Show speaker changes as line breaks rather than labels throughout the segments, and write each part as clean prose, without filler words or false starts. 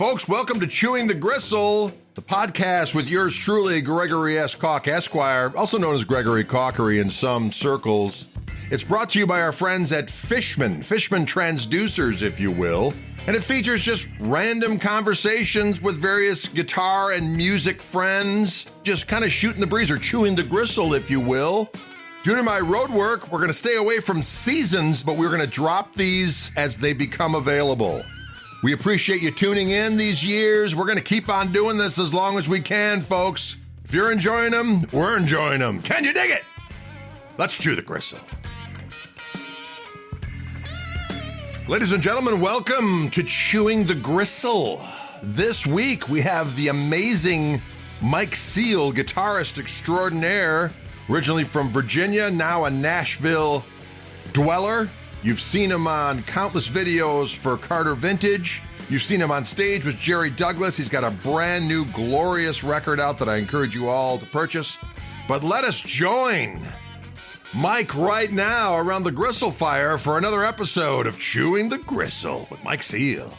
Folks, welcome to Chewing the Gristle, the podcast with yours truly, Gregory S. Koch, Esquire, also known as Gregory Kochery in some circles. It's brought to you by our friends at Fishman transducers, if you will, and it features just random conversations with various guitar and music friends, just kind of shooting the breeze or chewing the gristle, if you will. Due to my road work, we're going to stay away from seasons, but we're going to drop these as they become available. We appreciate you tuning in these years. We're going to keep on doing this as long as we can, folks. If you're enjoying them, we're enjoying them. Can you dig it? Let's chew the gristle. Ladies and gentlemen, welcome to Chewing the Gristle. This week, we have the amazing Mike Seal, guitarist extraordinaire, originally from Virginia, now a Nashville dweller. You've seen him on countless videos for Carter Vintage. You've seen him on stage with Jerry Douglas. He's got a brand new, glorious record out that I encourage you all to purchase. But let us join Mike right now around the gristle fire for another episode of Chewing the Gristle with Mike Seal.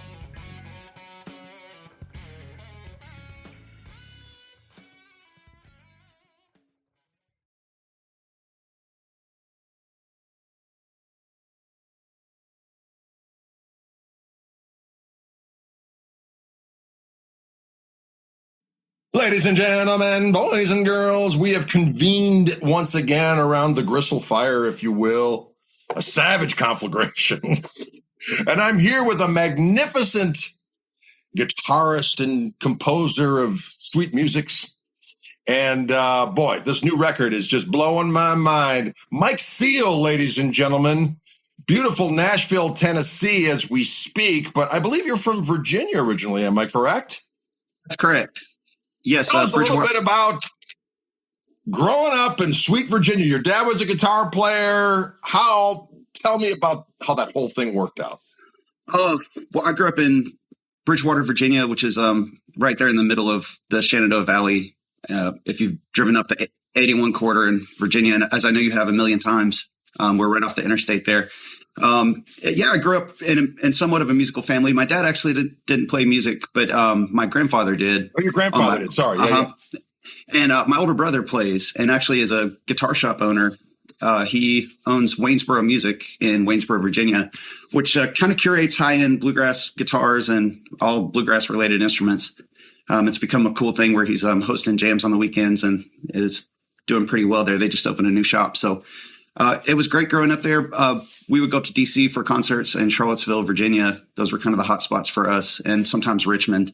Ladies and gentlemen, boys and girls, we have convened once again around the gristle fire, if you will, a savage conflagration. And I'm here with a magnificent guitarist and composer of sweet musics. And boy, this new record is just blowing my mind. Mike Seal, ladies and gentlemen, beautiful Nashville, Tennessee as we speak, but I believe you're from Virginia originally, am I correct?
That's correct. Yes,
tell us a little bit about growing up in sweet Virginia. Your dad was a guitar player. Tell me about how that whole thing worked out.
Well, I grew up in Bridgewater, Virginia, which is right there in the middle of the Shenandoah Valley. If you've driven up the 81 corridor in Virginia, and as I know you have a million times, we're right off the interstate there. I grew up in somewhat of a musical family. My dad actually didn't play music, but my grandfather did.
Oh, your grandfather did. Sorry. Yeah.
And my older brother plays and actually is a guitar shop owner. He owns Waynesboro Music in Waynesboro, Virginia, which kind of curates high-end bluegrass guitars and all bluegrass-related instruments. It's become a cool thing where he's hosting jams on the weekends and is doing pretty well there. They just opened a new shop. So it was great growing up there. We would go up to D.C. for concerts in Charlottesville, Virginia. Those were kind of the hot spots for us, and sometimes Richmond.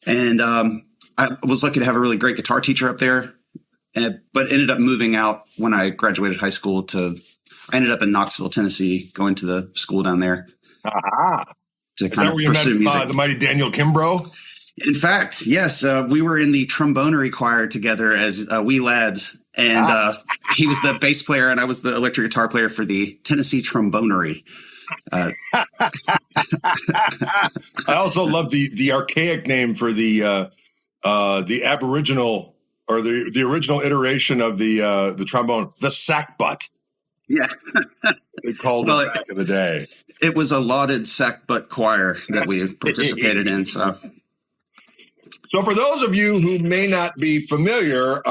And I was lucky to have a really great guitar teacher up there, but ended up moving out when I graduated high school I ended up in Knoxville, Tennessee, going to the school down there.
Aha.
To kind of pursue music.
The mighty Daniel Kimbrough?
In fact, yes. We were in the trombonery choir together as wee lads. And he was the bass player and I was the electric guitar player for the Tennessee Trombonery.
I also love the archaic name for the Aboriginal or the original iteration of the trombone, the sackbutt.
Yeah.
They called it back in the day.
It was a lauded sackbutt choir that we participated in.
So for those of you who may not be familiar,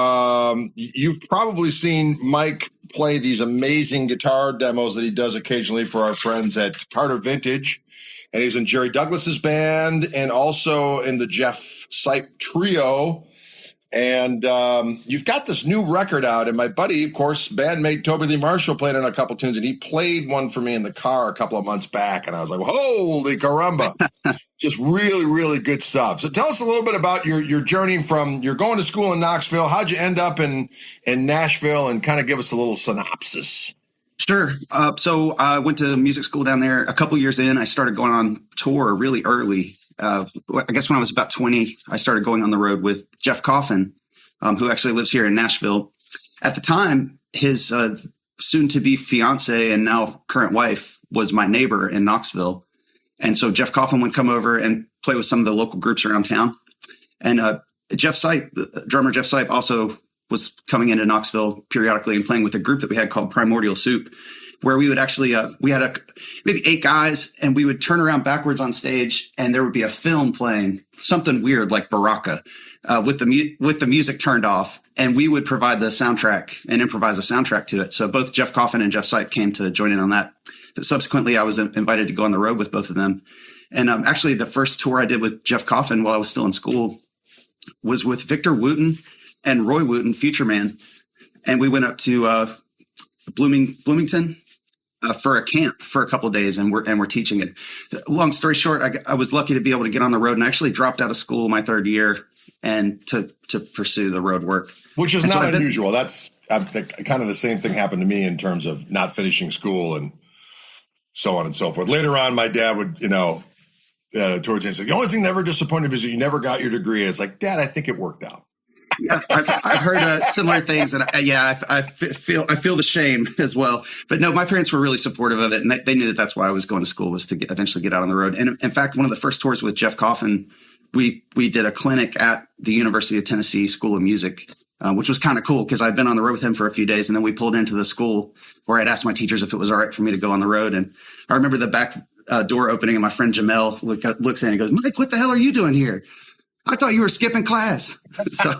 you've probably seen Mike play these amazing guitar demos that he does occasionally for our friends at Carter Vintage. And he's in Jerry Douglas's band and also in the Jeff Sipe Trio. And you've got this new record out. And my buddy, of course, bandmate Toby Lee Marshall played on a couple tunes. And he played one for me in the car a couple of months back. And I was like, holy caramba. Just really, really good stuff. So tell us a little bit about your journey from you're going to school in Knoxville. How'd you end up in Nashville, and kind of give us a little synopsis?
Sure. So I went to music school down there. A couple years in, I started going on tour really early. I guess when I was about 20, I started going on the road with Jeff Coffin, who actually lives here in Nashville. At the time, his soon-to-be fiance and now current wife was my neighbor in Knoxville. And so Jeff Coffin would come over and play with some of the local groups around town. And Jeff Sipe, drummer Jeff Sipe, also was coming into Knoxville periodically and playing with a group that we had called Primordial Soup. where we would actually, we had maybe 8 guys, and we would turn around backwards on stage, and there would be a film playing, something weird like Baraka, with the music turned off, and we would provide the soundtrack and improvise a soundtrack to it. So both Jeff Coffin and Jeff Sipe came to join in on that. Subsequently, I was invited to go on the road with both of them. And actually, the first tour I did with Jeff Coffin while I was still in school was with Victor Wooten and Roy Wooten, Future Man. And we went up to Bloomington for a camp for a couple of days, and we're teaching it. Long story short, I was lucky to be able to get on the road, and I actually dropped out of school my 3rd year and to pursue the road work.
Which is not unusual. That's kind of the same thing happened to me in terms of not finishing school and so on and so forth. Later on, my dad would, towards the end, say, the only thing that ever disappointed me is that you never got your degree. And it's like, Dad, I think it worked out.
Yeah, I've heard similar things, and I feel the shame as well. But no, my parents were really supportive of it, and they knew that's why I was going to school, was to eventually get out on the road. And in fact, one of the first tours with Jeff Coffin, we did a clinic at the University of Tennessee School of Music, which was kind of cool because I'd been on the road with him for a few days, and then we pulled into the school where I'd asked my teachers if it was all right for me to go on the road. And I remember the back door opening, and my friend Jamel looks in and goes, "Mike, what the hell are you doing here? I thought you were skipping class." So,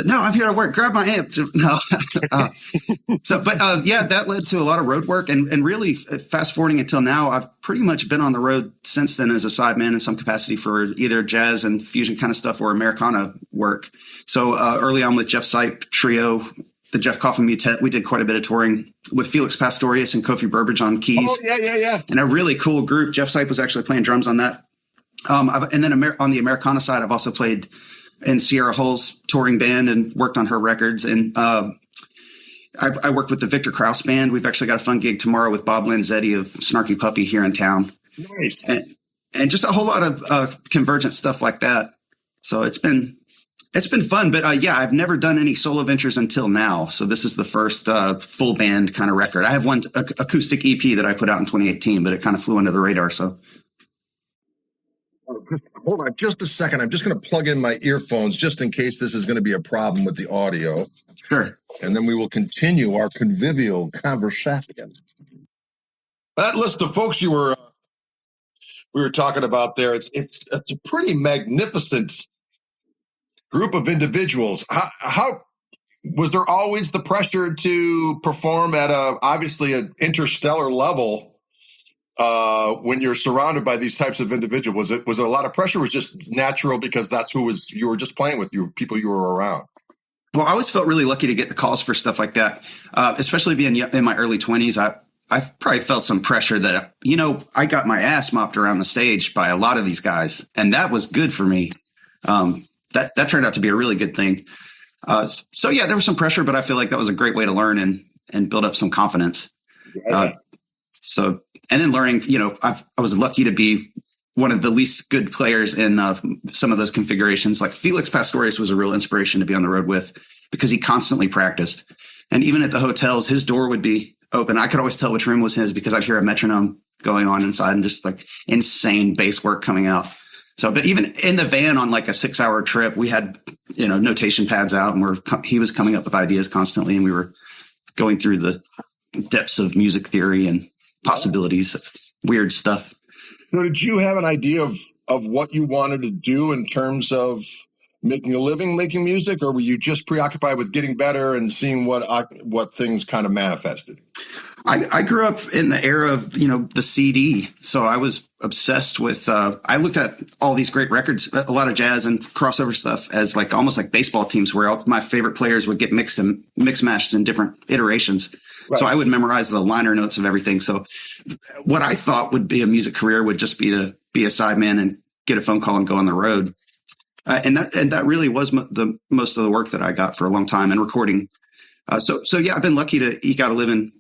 no, I'm here to work. Grab my amp. No. That led to a lot of road work, and really fast forwarding until now, I've pretty much been on the road since then as a sideman in some capacity for either jazz and fusion kind of stuff or Americana work. So early on with Jeff Sipe Trio, the Jeff Coffin Mutet, we did quite a bit of touring with Felix Pastorius and Kofi Burbage on keys.
Oh, yeah.
And a really cool group. Jeff Sipe was actually playing drums on that. And then on the Americana side, I've also played in Sierra Hull's touring band and worked on her records. And I worked with the Victor Krause band. We've actually got a fun gig tomorrow with Bob Lanzetti of Snarky Puppy here in town.
Nice.
And just a whole lot of convergent stuff like that. So it's been fun. But I've never done any solo ventures until now. So this is the first full band kind of record. I have one acoustic EP that I put out in 2018, but it kind of flew under the radar. So.
Hold on just a second. I'm just going to plug in my earphones just in case this is going to be a problem with the audio.
Sure.
And then we will continue our convivial conversation. That list of folks we were talking about there, it's a pretty magnificent group of individuals. How was there always the pressure to perform at obviously an interstellar level? When you're surrounded by these types of individuals, was there a lot of pressure? Was it just natural because that's who you were just playing with, people you were around?
Well, I always felt really lucky to get the calls for stuff like that, especially being in my early 20s. I probably felt some pressure that, I got my ass mopped around the stage by a lot of these guys, and that was good for me. That turned out to be a really good thing. There was some pressure, but I feel like that was a great way to learn and build up some confidence.
Yeah.
And then learning, I was lucky to be one of the least good players in some of those configurations. Like Felix Pastorius was a real inspiration to be on the road with because he constantly practiced. And even at the hotels, his door would be open. I could always tell which room was his because I'd hear a metronome going on inside and just like insane bass work coming out. So, but even in the van on like a 6-hour trip, we had, notation pads out, and he was coming up with ideas constantly, and we were going through the depths of music theory and possibilities of weird stuff.
So did you have an idea of what you wanted to do in terms of making a living making music, or were you just preoccupied with getting better and seeing what things kind of manifested?
I grew up in the era of, the CD. So I was obsessed with, I looked at all these great records, a lot of jazz and crossover stuff as like almost like baseball teams where all my favorite players would get mix matched in different iterations. Right. So I would memorize the liner notes of everything. So what I thought would be a music career would just be to be a sideman and get a phone call and go on the road. And that really was the most of the work that I got for a long time, and recording. So I've been lucky to eke out a living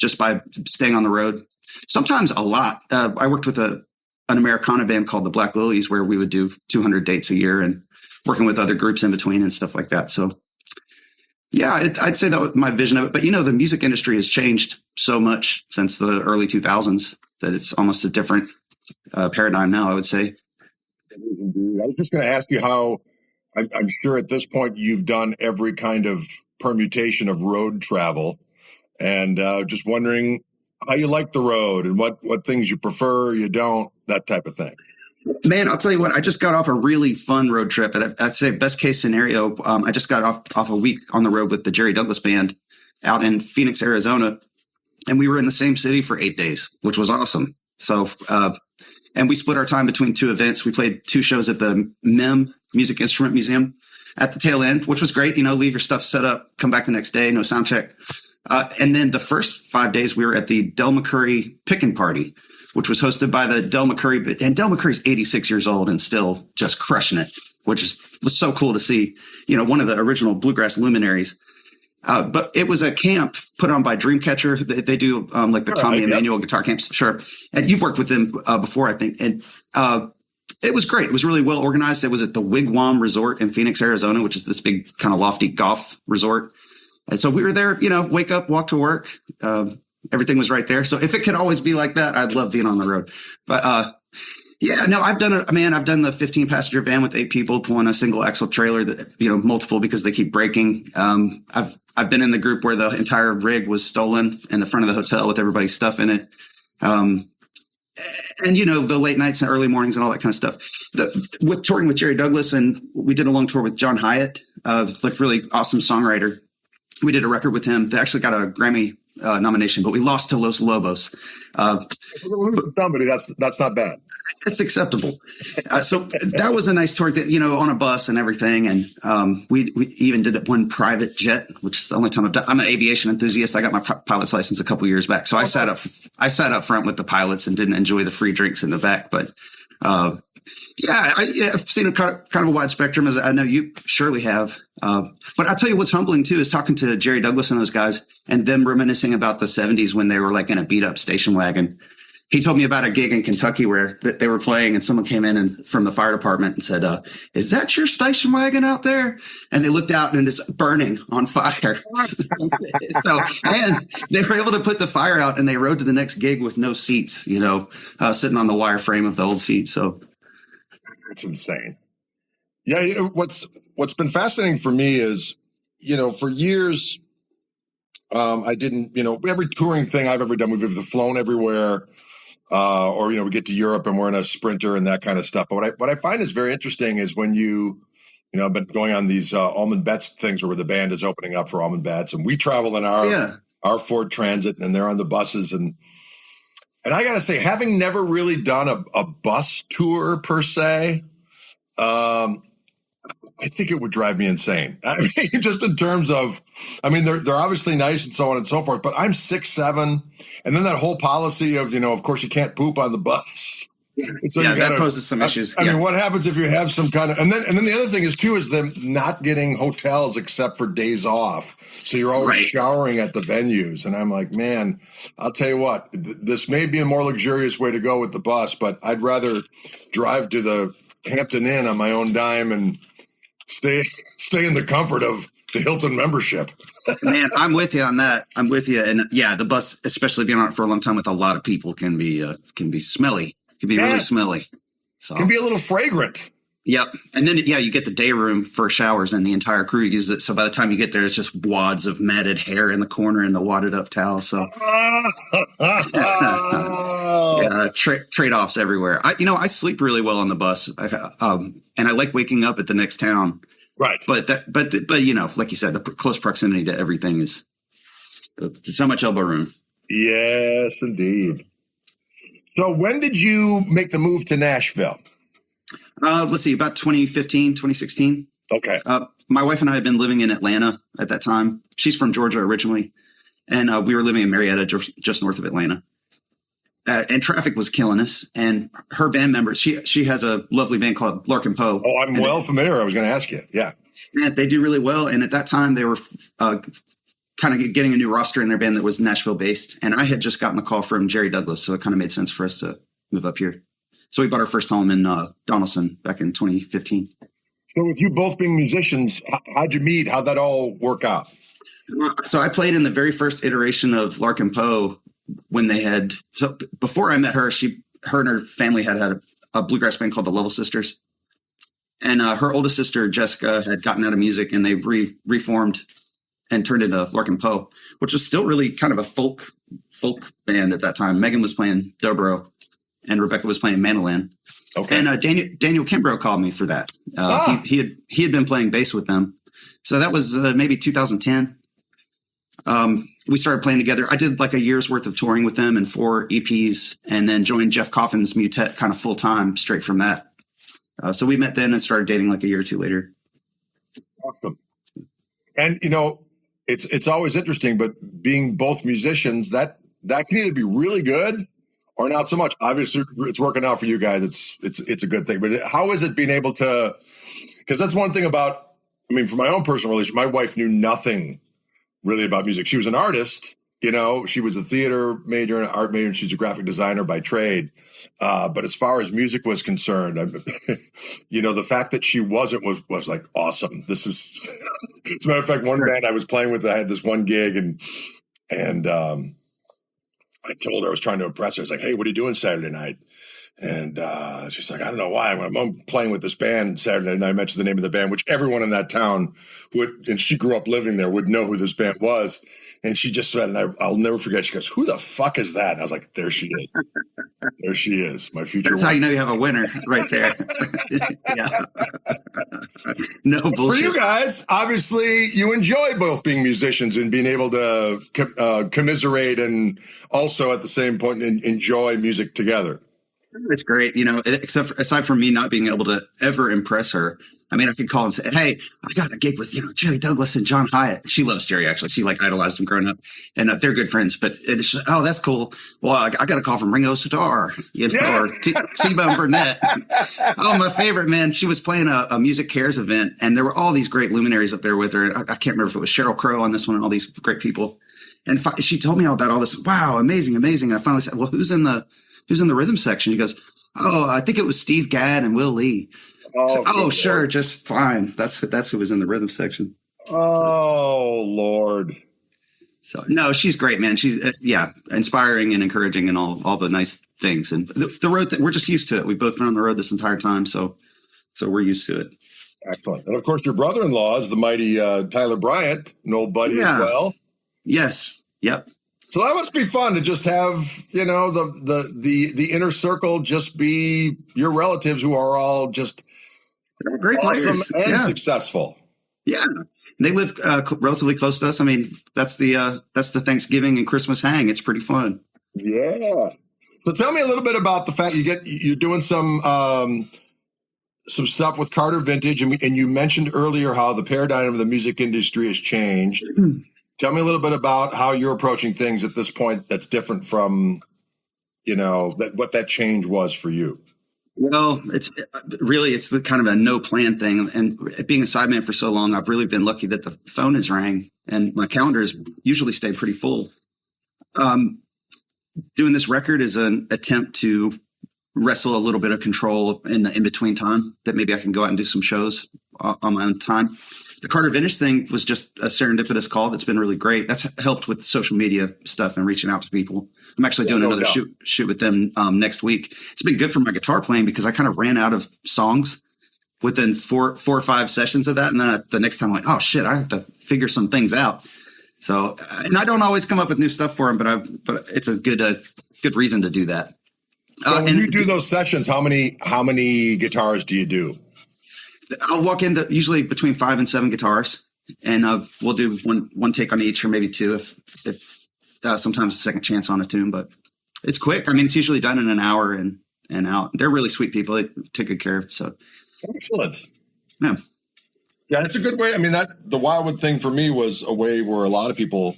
just by staying on the road. Sometimes a lot. I worked with an Americana band called the Black Lilies, where we would do 200 dates a year, and working with other groups in between and stuff like that. So I'd say that was my vision of it. But the music industry has changed so much since the early 2000s that it's almost a different paradigm now, I would say.
Indeed. I was just going to ask you how, I'm sure at this point you've done every kind of permutation of road travel. and just wondering how you like the road and what things you prefer, you don't, that type of thing.
Man, I'll tell you what, I just got off a really fun road trip. And I'd say best case scenario, I just got off a week on the road with the Jerry Douglas Band out in Phoenix, Arizona. And we were in the same city for 8 days, which was awesome. So, and we split our time between two events. We played 2 shows at the MEM Music Instrument Museum at the tail end, which was great. You know, leave your stuff set up, come back the next day, no sound check. And then the first 5 days we were at the Del McCoury Pickin' Party, which was hosted by the Del McCoury. And Del McCoury's 86 years old and still just crushing it, which was so cool to see, you know, one of the original bluegrass luminaries. But it was a camp put on by Dreamcatcher. They do like the Tommy Emmanuel guitar camps. Sure. And you've worked with them before, I think. And it was great. It was really well organized. It was at the Wigwam Resort in Phoenix, Arizona, which is this big kind of lofty golf resort. And so we were there, you know, wake up, walk to work. Everything was right there. So if it could always be like that, I'd love being on the road. But yeah, no, I've done the 15 passenger van with 8 people pulling a single axle trailer that, you know, multiple because they keep breaking. I've been in the group where the entire rig was stolen in the front of the hotel with everybody's stuff in it. And, you know, the late nights and early mornings and all that kind of stuff. With touring with Jerry Douglas, and we did a long tour with John Hyatt, like really awesome songwriter. We did a record with him that actually got a Grammy nomination, but we lost to Los Lobos.
Somebody, that's not bad.
It's acceptable. So that was a nice tour, you know, on a bus and everything. And we even did it one private jet, which is the only time I've done. I'm an aviation enthusiast. I got my pilot's license a couple years back. So I sat up front with the pilots and didn't enjoy the free drinks in the back. But yeah, I've seen a kind of a wide spectrum, as I know you surely have. But I'll tell you what's humbling, too, is talking to Jerry Douglas and those guys and them reminiscing about the 70s when they were like in a beat up station wagon. He told me about a gig in Kentucky where they were playing and someone came in and from the fire department and said, is that your station wagon out there? And they looked out and it's burning on fire. So, and they were able to put the fire out and they rode to the next gig with no seats, you know, sitting on the wire frame of the old seat. So
it's insane. Yeah. You know, what's been fascinating for me is, you know, for years, I didn't, you know, every touring thing I've ever done, we've either flown everywhere, or, you know, we get to Europe and we're in a Sprinter and that kind of stuff. But what I find is very interesting is when you know, I've been going on these Allman Betts things where the band is opening up for Allman Betts, and we travel in our Ford Transit and they're on the buses. And I got to say, having never really done a bus tour per se, I think it would drive me insane. I mean, just in terms of, I mean, they're obviously nice and so on and so forth, but I'm 6'7", and then that whole policy of, you know, of course you can't poop on the bus. And so
that poses some issues.
I mean, what happens if you have some kind of, and then the other thing is too, is them not getting hotels except for days off. So you're always showering at the venues. And I'm like, man, I'll tell you what, this may be a more luxurious way to go with the bus, but I'd rather drive to the Hampton Inn on my own dime and stay in the comfort of the Hilton membership.
Man, I'm with you on that. I'm with you. And yeah, the bus, especially being on it for a long time with a lot of people, can be smelly. Can be really smelly. So
can be a little fragrant.
Yep. And then, yeah, you get the day room for showers and the entire crew uses it. So by the time you get there, it's just wads of matted hair in the corner and the wadded up towel. So trade-offs everywhere. I sleep really well on the bus. And I like waking up at the next town.
Right.
But you know, like you said, the close proximity to everything is so much elbow room.
Yes, indeed. So when did you make the move to Nashville?
Let's see, about 2015, 2016.
Okay.
My wife and I had been living in Atlanta at that time. She's from Georgia originally. And we were living in Marietta, just north of Atlanta. And traffic was killing us. And her band members, she has a lovely band called Larkin Poe.
Oh, I'm familiar. I was going to ask you. Yeah.
And they do really well. And at that time, they were kind of getting a new roster in their band that was Nashville based. And I had just gotten the call from Jerry Douglas. So it kind of made sense for us to move up here. So we bought our first home in Donaldson back in 2015.
So with you both being musicians, how'd you meet? How'd that all work out?
So I played in the very first iteration of Larkin Poe when they had, so before I met her, her and her family had a bluegrass band called the Level Sisters. And her oldest sister, Jessica, had gotten out of music and they reformed. and turned into Larkin Poe, which was still really kind of a folk band at that time. Megan was playing dobro, and Rebecca was playing mandolin.
Okay.
And Daniel Kimbrough called me for that. He had been playing bass with them, so that was maybe 2010. We started playing together. I did like a year's worth of touring with them and 4 EPs, and then joined Jeff Coffin's Mutet kind of full time straight from that. So we met then and started dating like a year or two later.
Awesome. And it's always interesting, but being both musicians, that can either be really good or not so much. Obviously, it's working out for you guys. It's a good thing. But how is it being able to? Because that's one thing about. I mean, for my own personal relationship, my wife knew nothing really about music. She was an artist, she was a theater major and an art major, and she's a graphic designer by trade. But as far as music was concerned, the fact that she wasn't was like awesome. This is, as a matter of fact, one band I was playing with, I had this one gig and I told her, I was trying to impress her. I was like, hey, what are you doing Saturday night? And she's like, I don't know why. I'm playing with this band Saturday night. I mentioned the name of the band, which everyone in that town and she grew up living there, would know who this band was. And she just said, and I'll never forget, she goes, who the fuck is that? And I was like, there she is. There she is, my future
That's
wife.
how you know you have a winner right there. Yeah. No bullshit.
For you guys, obviously, you enjoy both being musicians and being able to commiserate and also at the same point enjoy music together.
It's great, aside from me not being able to ever impress her. I mean, I could call and say, hey, I got a gig with, Jerry Douglas and John Hyatt. She loves Jerry, actually. She idolized him growing up, and they're good friends. But it's, oh, that's cool. Well, I got a call from Ringo Starr, or T-Bone Burnett. Oh, my favorite, man. She was playing a Music Cares event, and there were all these great luminaries up there with her. I can't remember if it was Sheryl Crow on this one and all these great people. And she told me all about all this. Wow, amazing. And I finally said, well, who's in the rhythm section? He goes, oh, I think it was Steve Gadd and Will Lee. Oh, sure, just fine. That's who was in the rhythm section.
Oh, Lord.
So no, she's great, man. She's inspiring and encouraging and all the nice things. And the road we're just used to it. We've both been on the road this entire time, so we're used to it.
Excellent. And of course, your brother-in-law is the mighty Tyler Bryant, an old buddy as well.
Yes. Yep.
So that must be fun to just have, the inner circle just be your relatives who are all just
great
awesome
players
and successful.
Yeah. They live relatively close to us. I mean, that's the Thanksgiving and Christmas hang. It's pretty fun.
Yeah. So tell me a little bit about the fact you're doing some stuff with Carter Vintage, and you mentioned earlier how the paradigm of the music industry has changed. Tell me a little bit about how you're approaching things at this point that's different from, what that change was for you.
Well, it's the kind of a no plan thing. And being a sideman for so long, I've really been lucky that the phone has rang and my calendar has usually stayed pretty full. Doing this record is an attempt to wrestle a little bit of control in the in-between time that maybe I can go out and do some shows on my own time. The Carter Vintage thing was just a serendipitous call that's been really great. That's helped with social media stuff and reaching out to people. I'm actually doing another shoot with them next week. It's been good for my guitar playing because I kind of ran out of songs within four or five sessions of that. And then the next time I'm like, oh shit, I have to figure some things out. So, and I don't always come up with new stuff for them, but it's a good reason to do that.
So when you do those sessions, how many guitars do you do?
I'll walk into usually between 5 and 7 guitars, and we'll do one take on each, or maybe 2 if sometimes a second chance on a tune. But it's quick. I mean, it's usually done in an hour and out. They're really sweet people. They take good care of. So
excellent.
Yeah,
it's a good way. I mean, the Wildwood thing for me was a way where a lot of people,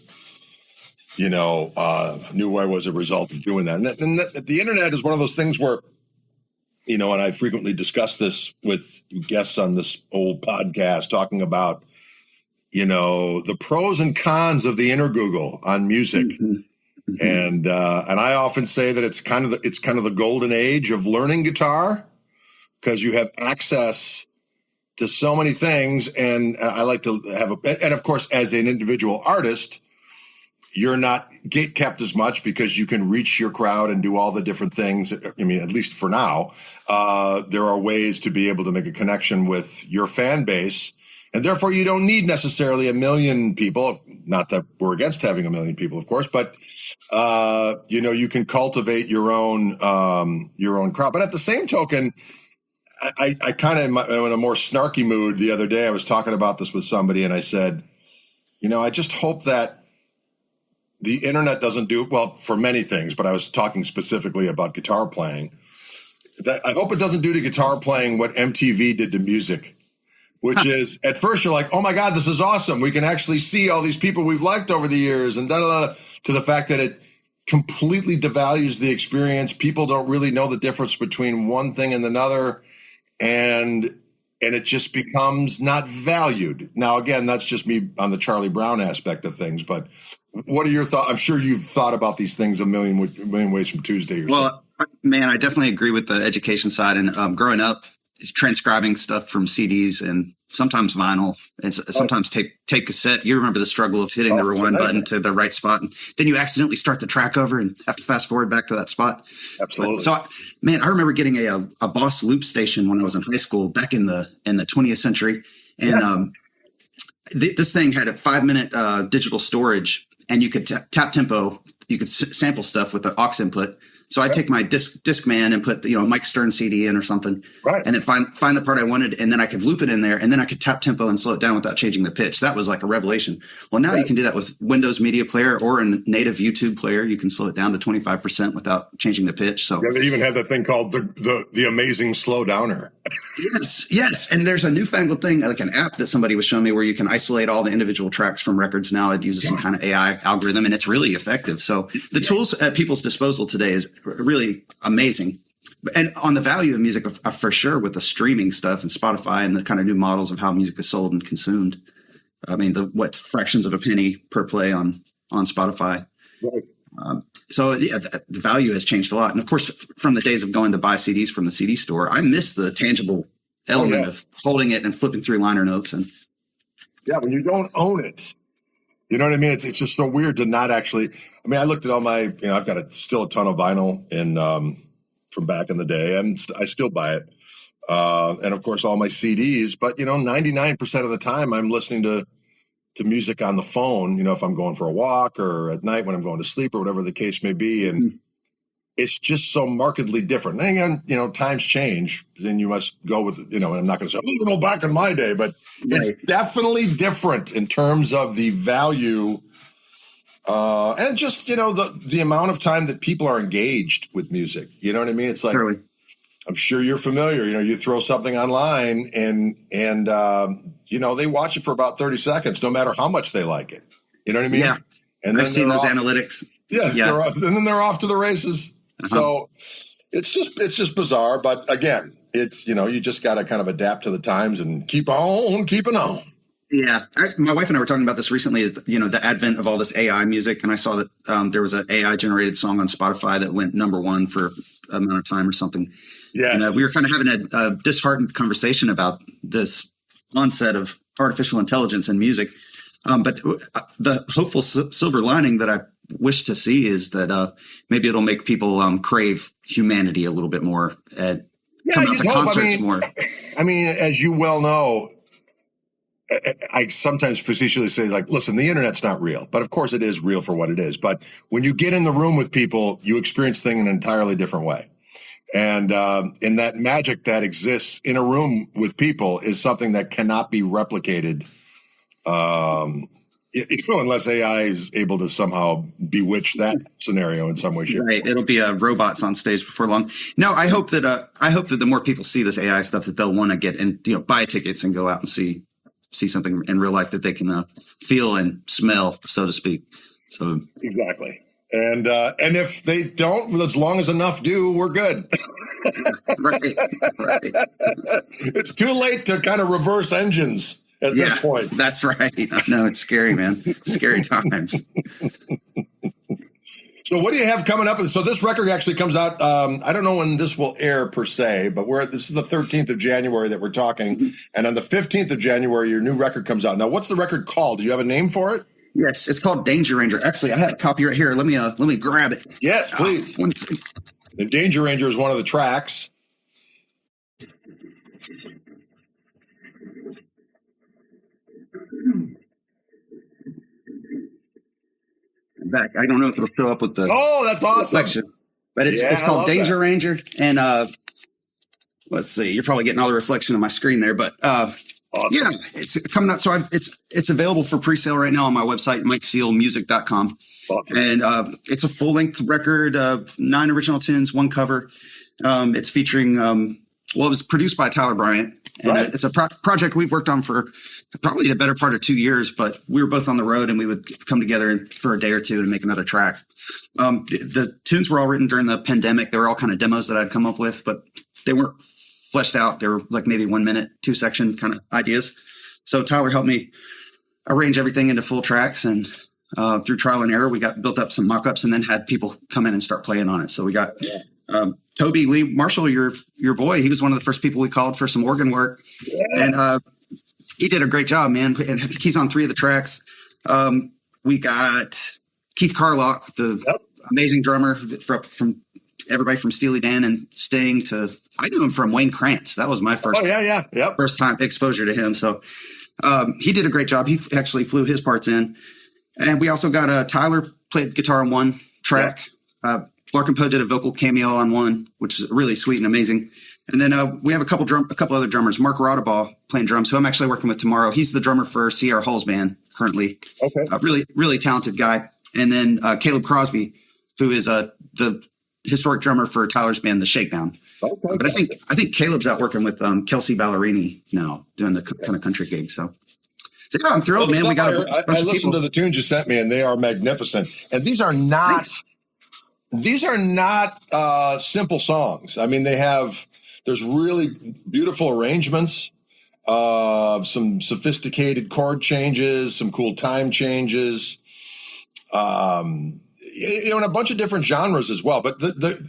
knew who I was a result of doing that. And the internet is one of those things where, and I frequently discuss this with guests on this old podcast, talking about, the pros and cons of the inner Google on music. Mm-hmm. And I often say that it's kind of the golden age of learning guitar, because you have access to so many things. And I like to and of course, as an individual artist, you're not gatekept as much because you can reach your crowd and do all the different things. I mean, at least for now, there are ways to be able to make a connection with your fan base And therefore, you don't need necessarily a million people. Not that we're against having a million people, of course, but you can cultivate your own crowd. But at the same token, I kind of, in a more snarky mood the other day, I was talking about this with somebody, and I said, I just hope that the internet doesn't do well for many things, but I was talking specifically about guitar playing. That I hope it doesn't do to guitar playing what MTV did to music. Which is, at first you're like, oh my God, this is awesome. We can actually see all these people we've liked over the years, and to the fact that it completely devalues the experience. People don't really know the difference between one thing and another, and it just becomes not valued. Now, again, that's just me on the Charlie Brown aspect of things, but what are your thoughts? I'm sure you've thought about these things a million ways from Tuesday yourself.
Well, man, I definitely agree with the education side, and growing up, transcribing stuff from CDs and sometimes vinyl and sometimes tape cassette. You remember the struggle of hitting the rewind button to the right spot, and then you accidentally start the track over and have to fast forward back to that spot.
Absolutely.
I remember getting a Boss loop station when I was in high school back in the 20th century, and this thing had a 5-minute digital storage, and you could tap tempo. You could sample stuff with the aux input. So I'd take my Discman and put Mike Stern CD in or something,
right,
and then find the part I wanted, and then I could loop it in there, and then I could tap tempo and slow it down without changing the pitch. That was like a revelation. Well, now you can do that with Windows Media Player or a native YouTube player. You can slow it down to 25% without changing the pitch. So
they even have that thing called the amazing slow downer.
Yes, and there's a newfangled thing, like an app that somebody was showing me, where you can isolate all the individual tracks from records. Now it uses some kind of AI algorithm, and it's really effective. So the tools at people's disposal today is really amazing. And on the value of music, for sure, with the streaming stuff and Spotify and the kind of new models of how music is sold and consumed. I mean, fractions of a penny per play on Spotify.
Right.
The value has changed a lot. And of course, from the days of going to buy CDs from the CD store, I miss the tangible element of holding it and flipping through liner notes. And
when you don't own it, you know what I mean? It's just so weird to not actually. I mean, I looked at all my, I've got still a ton of vinyl from back in the day, and I still buy it. And of course, all my CDs. But 99% of the time, I'm listening to music on the phone. If I'm going for a walk or at night when I'm going to sleep or whatever the case may be, and it's just so markedly different. And again, times change, then you must go with, and I'm not going to say, go back in my day, but it's definitely different in terms of the value and just, the amount of time that people are engaged with music. You know what I mean? It's like, I'm sure you're familiar. You throw something online and they watch it for about 30 seconds, no matter how much they like it. You know what I mean?
Yeah.
And then
I've seen those analytics.
Yeah. And then they're off to the races. So it's just bizarre. But again, it's, you just got to kind of adapt to the times and keep on keeping on.
Yeah. My wife and I were talking about this recently, is, the advent of all this AI music. And I saw that there was an AI generated song on Spotify that went #1 for an amount of time or something.
Yes.
And we were kind of having a disheartened conversation about this onset of artificial intelligence in music. But the hopeful silver lining that I wish to see is that maybe it'll make people crave humanity a little bit more and come out to concerts more.
I mean, as you well know, I sometimes facetiously say, like, listen, the internet's not real, but of course it is real for what it is. But when you get in the room with people, you experience things in an entirely different way. And in that magic that exists in a room with people is something that cannot be replicated, unless AI is able to somehow bewitch that scenario in some way, shape.
Right, it'll be robots on stage before long. No, I hope that the more people see this AI stuff, that they'll want to get and buy tickets and go out and see something in real life that they can feel and smell, so to speak. So
exactly. And if they don't, as long as enough do, we're good.
Right.
It's too late to kind of reverse engines at this point.
That's right. No, it's scary, man. Scary times.
So what do you have coming up? So this record actually comes out, I don't know when this will air per se, but this is the 13th of January that we're talking. And on the 15th of January, your new record comes out. Now, what's the record called? Do you have a name for it?
Yes, it's called Danger Ranger. Actually, I have a copy right here. Let me grab it.
Yes, please. The Danger Ranger is one of the tracks.
back. I don't know if it'll show up with the
that's awesome.
reflection, but it's called Danger Ranger. And let's see, you're probably getting all the reflection on my screen there, but yeah, it's coming out. So it's available for pre-sale right now on my website, MikeSealMusic.com.
Awesome.
And it's a full-length record, 9 original tunes, 1 cover. It's featuring, it was produced by Tyler Bryant. And it's a project we've worked on for probably the better part of 2 years, but we were both on the road and we would come together for a day or two and make another track. The tunes were all written during the pandemic. They were all kind of demos that I'd come up with, but they weren't fleshed out. They were like maybe 1 minute, 2 section kind of ideas. So Tyler helped me arrange everything into full tracks, and through trial and error, we got built up some mock-ups and then had people come in and start playing on it. So we got Toby Lee Marshall, your boy. He was one of the first people we called for some organ work. And he did a great job, man. And he's on 3 of the tracks. We got Keith Carlock, the amazing drummer from everybody from Steely Dan and Sting to, I knew him from Wayne Krantz. That was my first first time exposure to him. So he did a great job. He actually flew his parts in. And we also got Tyler played guitar on 1 track. Lark and Poe did a vocal cameo on 1, which is really sweet and amazing. And then we have a couple other drummers. Mark Rodabaugh playing drums, who I'm actually working with tomorrow. He's the drummer for Sierra Hall's band currently. Okay, really, really talented guy. And then Caleb Crosby, who is the historic drummer for Tyler's band, The Shakedown. Okay, but I think Caleb's out working with Kelsey Ballerini now, doing the kind of country gig. So yeah, I'm thrilled, man. We got
I listened to the tunes you sent me, and they are magnificent. And these are not. Thanks. These are not simple songs. I mean, there's really beautiful arrangements, some sophisticated chord changes, some cool time changes, and a bunch of different genres as well. But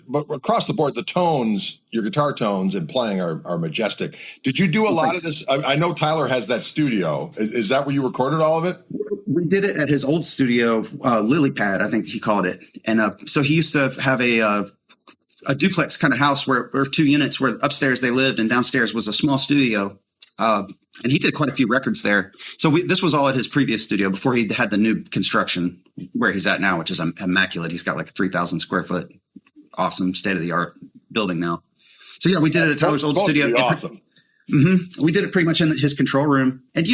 but across the board, the tones, your guitar tones and playing are majestic. Did you do a lot of this? I know Tyler has that studio. Is that where you recorded all of it?
We did it at his old studio, Lily Pad, I think he called it. And so he used to have a duplex kind of house where 2 units, where upstairs they lived and downstairs was a small studio. And he did quite a few records there. So this was all at his previous studio before he had the new construction where he's at now, which is immaculate. He's got like a 3,000 square foot, awesome state of the art building now. So yeah, we did it at Tyler's old studio.
Awesome.
We did it pretty much in his control room. And,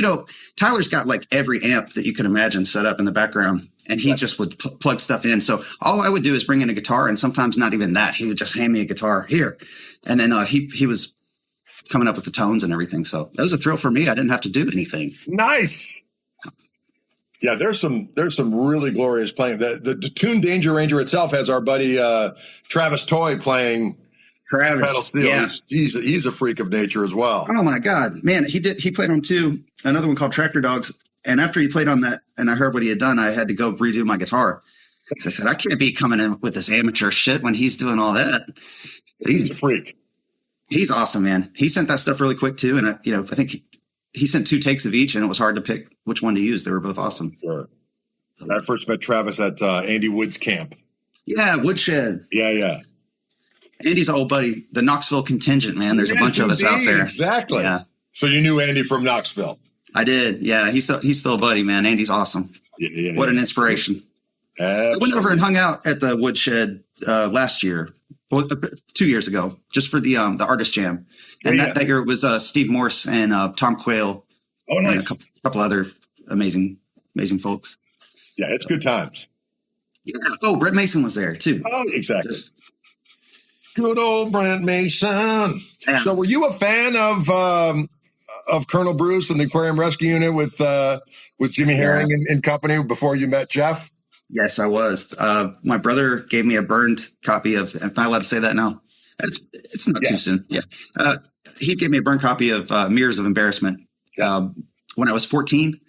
Tyler's got like every amp that you could imagine set up in the background, and he just would plug stuff in. So all I would do is bring in a guitar, and sometimes not even that. He would just hand me a guitar here. And then he was coming up with the tones and everything. So that was a thrill for me. I didn't have to do anything.
Nice. Yeah, there's some really glorious playing. The tune Danger Ranger itself has our buddy Travis Toy playing pedal steel. Yeah. He's a freak of nature as well.
Oh my God, man. He played on 2, another one called Tractor Dogs. And after he played on that and I heard what he had done, I had to go redo my guitar. So I said, I can't be coming in with this amateur shit when he's doing all that.
He's a freak.
He's awesome, man. He sent that stuff really quick too. And I think he sent 2 takes of each, and it was hard to pick which one to use. They were both awesome.
Sure. I first met Travis at Andy Wood's camp.
Yeah. Woodshed.
Yeah.
Andy's old buddy, the Knoxville contingent, man. There's a bunch of us out there.
Exactly. Yeah. So you knew Andy from Knoxville.
I did. Yeah. He's still a buddy, man. Andy's awesome. Yeah, what an inspiration. Absolutely. I went over and hung out at the Woodshed last year, 2 years ago, just for the artist jam. And that year it was Steve Morse and Tom Quayle. Oh, nice. And a couple other amazing folks.
Yeah, it's good times.
Yeah. Oh, Brett Mason was there too.
Oh, exactly. Good old Brent Mason. Yeah. So were you a fan of Colonel Bruce and the Aquarium Rescue Unit with Jimmy Herring and company before you met Jeff?
Yes, I was. My brother gave me a burned copy of, am I allowed to say that now? It's not too soon. Yeah. He gave me a burned copy of Mirrors of Embarrassment when I was 14,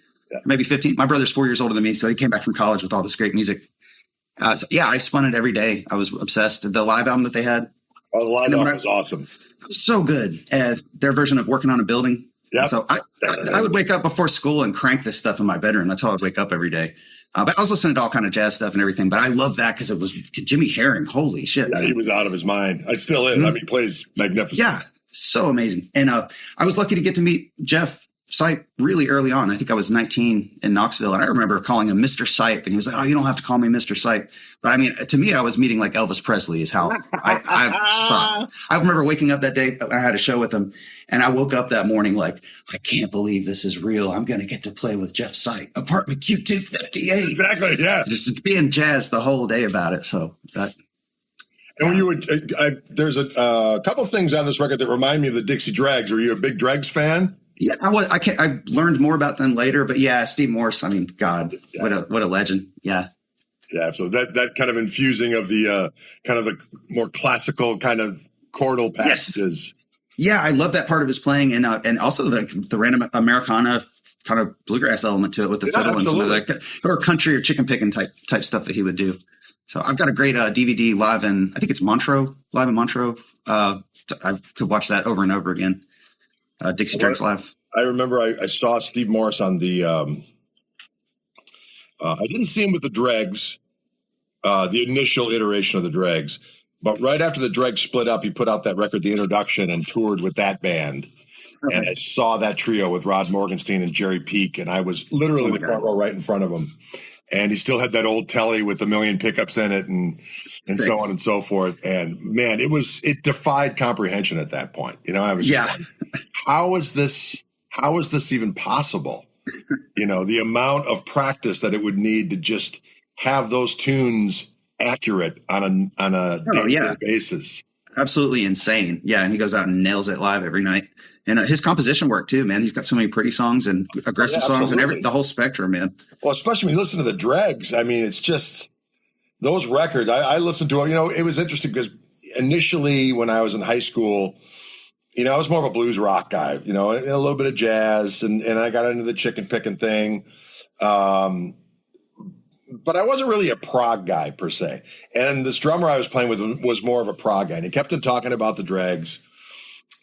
maybe 15. My brother's 4 years older than me, so he came back from college with all this great music. I spun it every day. I was obsessed. The live album that they had.
Oh, the live album was awesome.
So good. Their version of Working on a Building. Yep. So I would wake up before school and crank this stuff in my bedroom. That's how I'd wake up every day. But I was listening to all kind of jazz stuff and everything. But I love that because it was Jimmy Herring. Holy shit.
Yeah, man. He was out of his mind. I still is. Mm-hmm. I mean, he plays magnificent.
Yeah, so amazing. And I was lucky to get to meet Jeff Sipe really early on. I think I was 19 in Knoxville, and I remember calling him Mr. Sipe, and he was like, "Oh, you don't have to call me Mr. Sipe." But I mean, to me, I was meeting like Elvis Presley is how I've saw it. I remember waking up that day. I had a show with him, and I woke up that morning like, I can't believe this is real. I'm going to get to play with Jeff Sipe, apartment Q258.
Exactly. Yeah.
Just being jazzed the whole day about it. So that.
And when you were, there's a couple things on this record that remind me of the Dixie Dregs. Were you a big Dregs fan?
Yeah, I learned more about them later, but yeah, Steve Morse. I mean, God, yeah. what a legend. Yeah,
yeah. So that kind of infusing of the kind of the more classical kind of chordal passages.
Yes. Yeah, I love that part of his playing, and also the random Americana kind of bluegrass element to it with the fiddle and some of that, or country or chicken picking type stuff that he would do. So I've got a great DVD live in, I think it's Montreux, live in Montreux. I could watch that over and over again. Dixie Dregs Live.
I remember I saw Steve Morse on the I didn't see him with the Dregs, the initial iteration of the Dregs, but right after the Dregs split up, he put out that record, The Introduction, and toured with that band. Okay. And I saw that trio with Rod Morgenstein and Jerry Peake, and I was literally in the front row right in front of him. And he still had that old telly with a million pickups in it and so on and so forth. And man, it defied comprehension at that point. You know, I was just like, how is this even possible? You know, the amount of practice that it would need to just have those tunes accurate on a daily basis.
Absolutely insane. Yeah. And he goes out and nails it live every night. And his composition work too, man. He's got so many pretty songs and aggressive songs and the whole spectrum, man.
Well, especially when you listen to the Dregs. I mean, it's just those records. I listened to them. You know, it was interesting because initially when I was in high school, you know, I was more of a blues rock guy, you know, and a little bit of jazz, and I got into the chicken picking thing. But I wasn't really a prog guy per se. And this drummer I was playing with was more of a prog guy. And he kept on talking about the Dregs.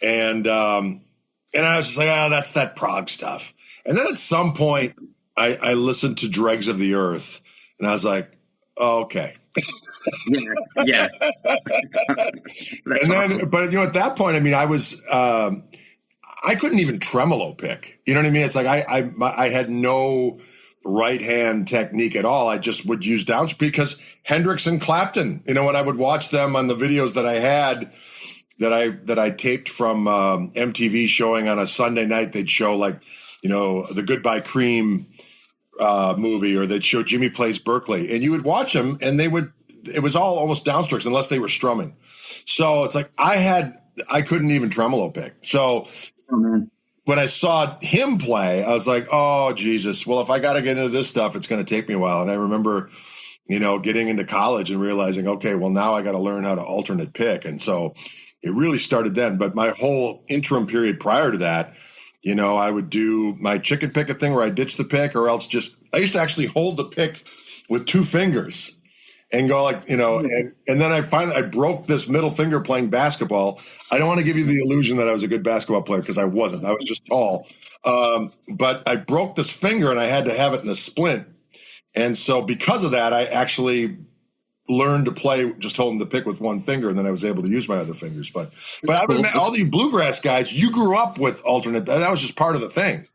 And I was just like, that's that prog stuff. And then at some point I listened to Dregs of the Earth, and I was like, oh, okay.
Yeah.
And then, awesome. But you know, at that point, I mean, I was, I couldn't even tremolo pick. You know what I mean? It's like I had no right hand technique at all. I just would use downs because Hendrix and Clapton. You know, when I would watch them on the videos that I had that I taped from MTV showing on a Sunday night, they'd show like, you know, the Goodbye Cream movie, or they'd show Jimmy Plays Berkeley, and you would watch them, and it was all almost downstrokes unless they were strumming. So it's like I couldn't even tremolo pick. So when I saw him play, I was like, oh, Jesus. Well, if I got to get into this stuff, it's going to take me a while. And I remember, you know, getting into college and realizing, okay, well, now I got to learn how to alternate pick. And so it really started then. But my whole interim period prior to that, you know, I would do my chicken picket thing where I ditch the pick, or else I used to actually hold the pick with two fingers and go like, you know, and then I broke this middle finger playing basketball. I don't want to give you the illusion that I was a good basketball player, because I wasn't. I was just tall. But I broke this finger and I had to have it in a splint. And so because of that, I actually learned to play just holding the pick with one finger, and then I was able to use my other fingers. But I would imagine all you bluegrass guys, you grew up with alternate. That was just part of the thing.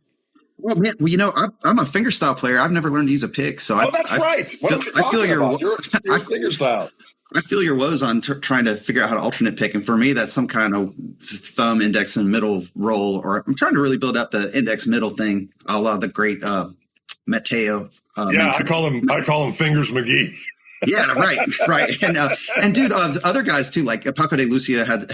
Well, man, you know, I'm a fingerstyle player. I've never learned to use a pick, so
that's right. What are you talking about? Your fingerstyle.
I feel your woes on trying to figure out how to alternate pick, and for me, that's some kind of thumb, index, and middle roll. Or I'm trying to really build up the index middle thing, a la the great Mateo.
I call him Fingers McGee.
Yeah, right. And dude, other guys too, like Paco de Lucia had,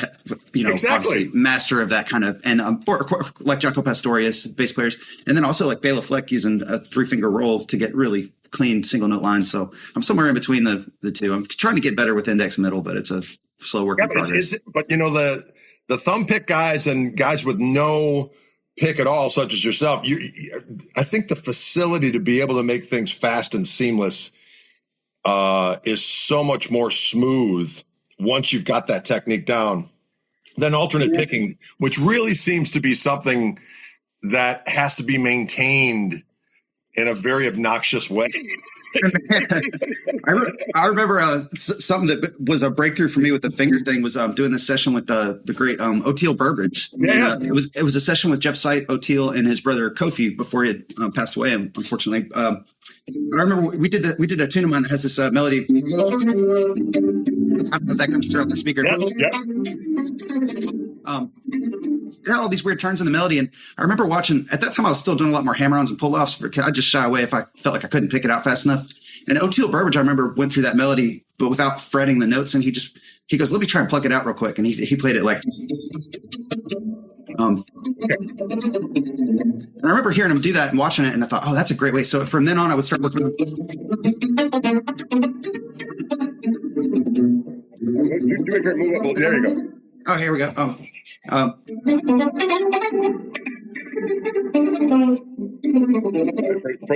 you know, obviously master of that kind of, and like Jaco Pastorius, bass players, and then also like Bela Fleck using a 3-finger roll to get really clean single note lines. So I'm somewhere in between the two. I'm trying to get better with index middle, but it's a slow work in progress.
But you know, the thumb pick guys and guys with no pick at all, such as yourself, I think the facility to be able to make things fast and seamless is so much more smooth once you've got that technique down than alternate picking, which really seems to be something that has to be maintained in a very obnoxious way.
I remember something that was a breakthrough for me with the finger thing was doing this session with the great Oteil Burbridge.
Yeah.
And, it was a session with Jeff Sight, Oteil, and his brother Kofi before he had passed away, unfortunately. I remember we did a tune of mine that has this melody. I don't know if that comes through on the speaker. It had all these weird turns in the melody, and I remember watching. At that time, I was still doing a lot more hammer-ons and pull-offs. I'd just shy away if I felt like I couldn't pick it out fast enough. And Oteil Burbridge, I remember, went through that melody, but without fretting the notes, and he goes, "Let me try and pluck it out real quick," and he played it like. And I remember hearing him do that and watching it, and I thought, "Oh, that's a great way." So from then on, I would start working.
There you go.
Oh, here we go.
For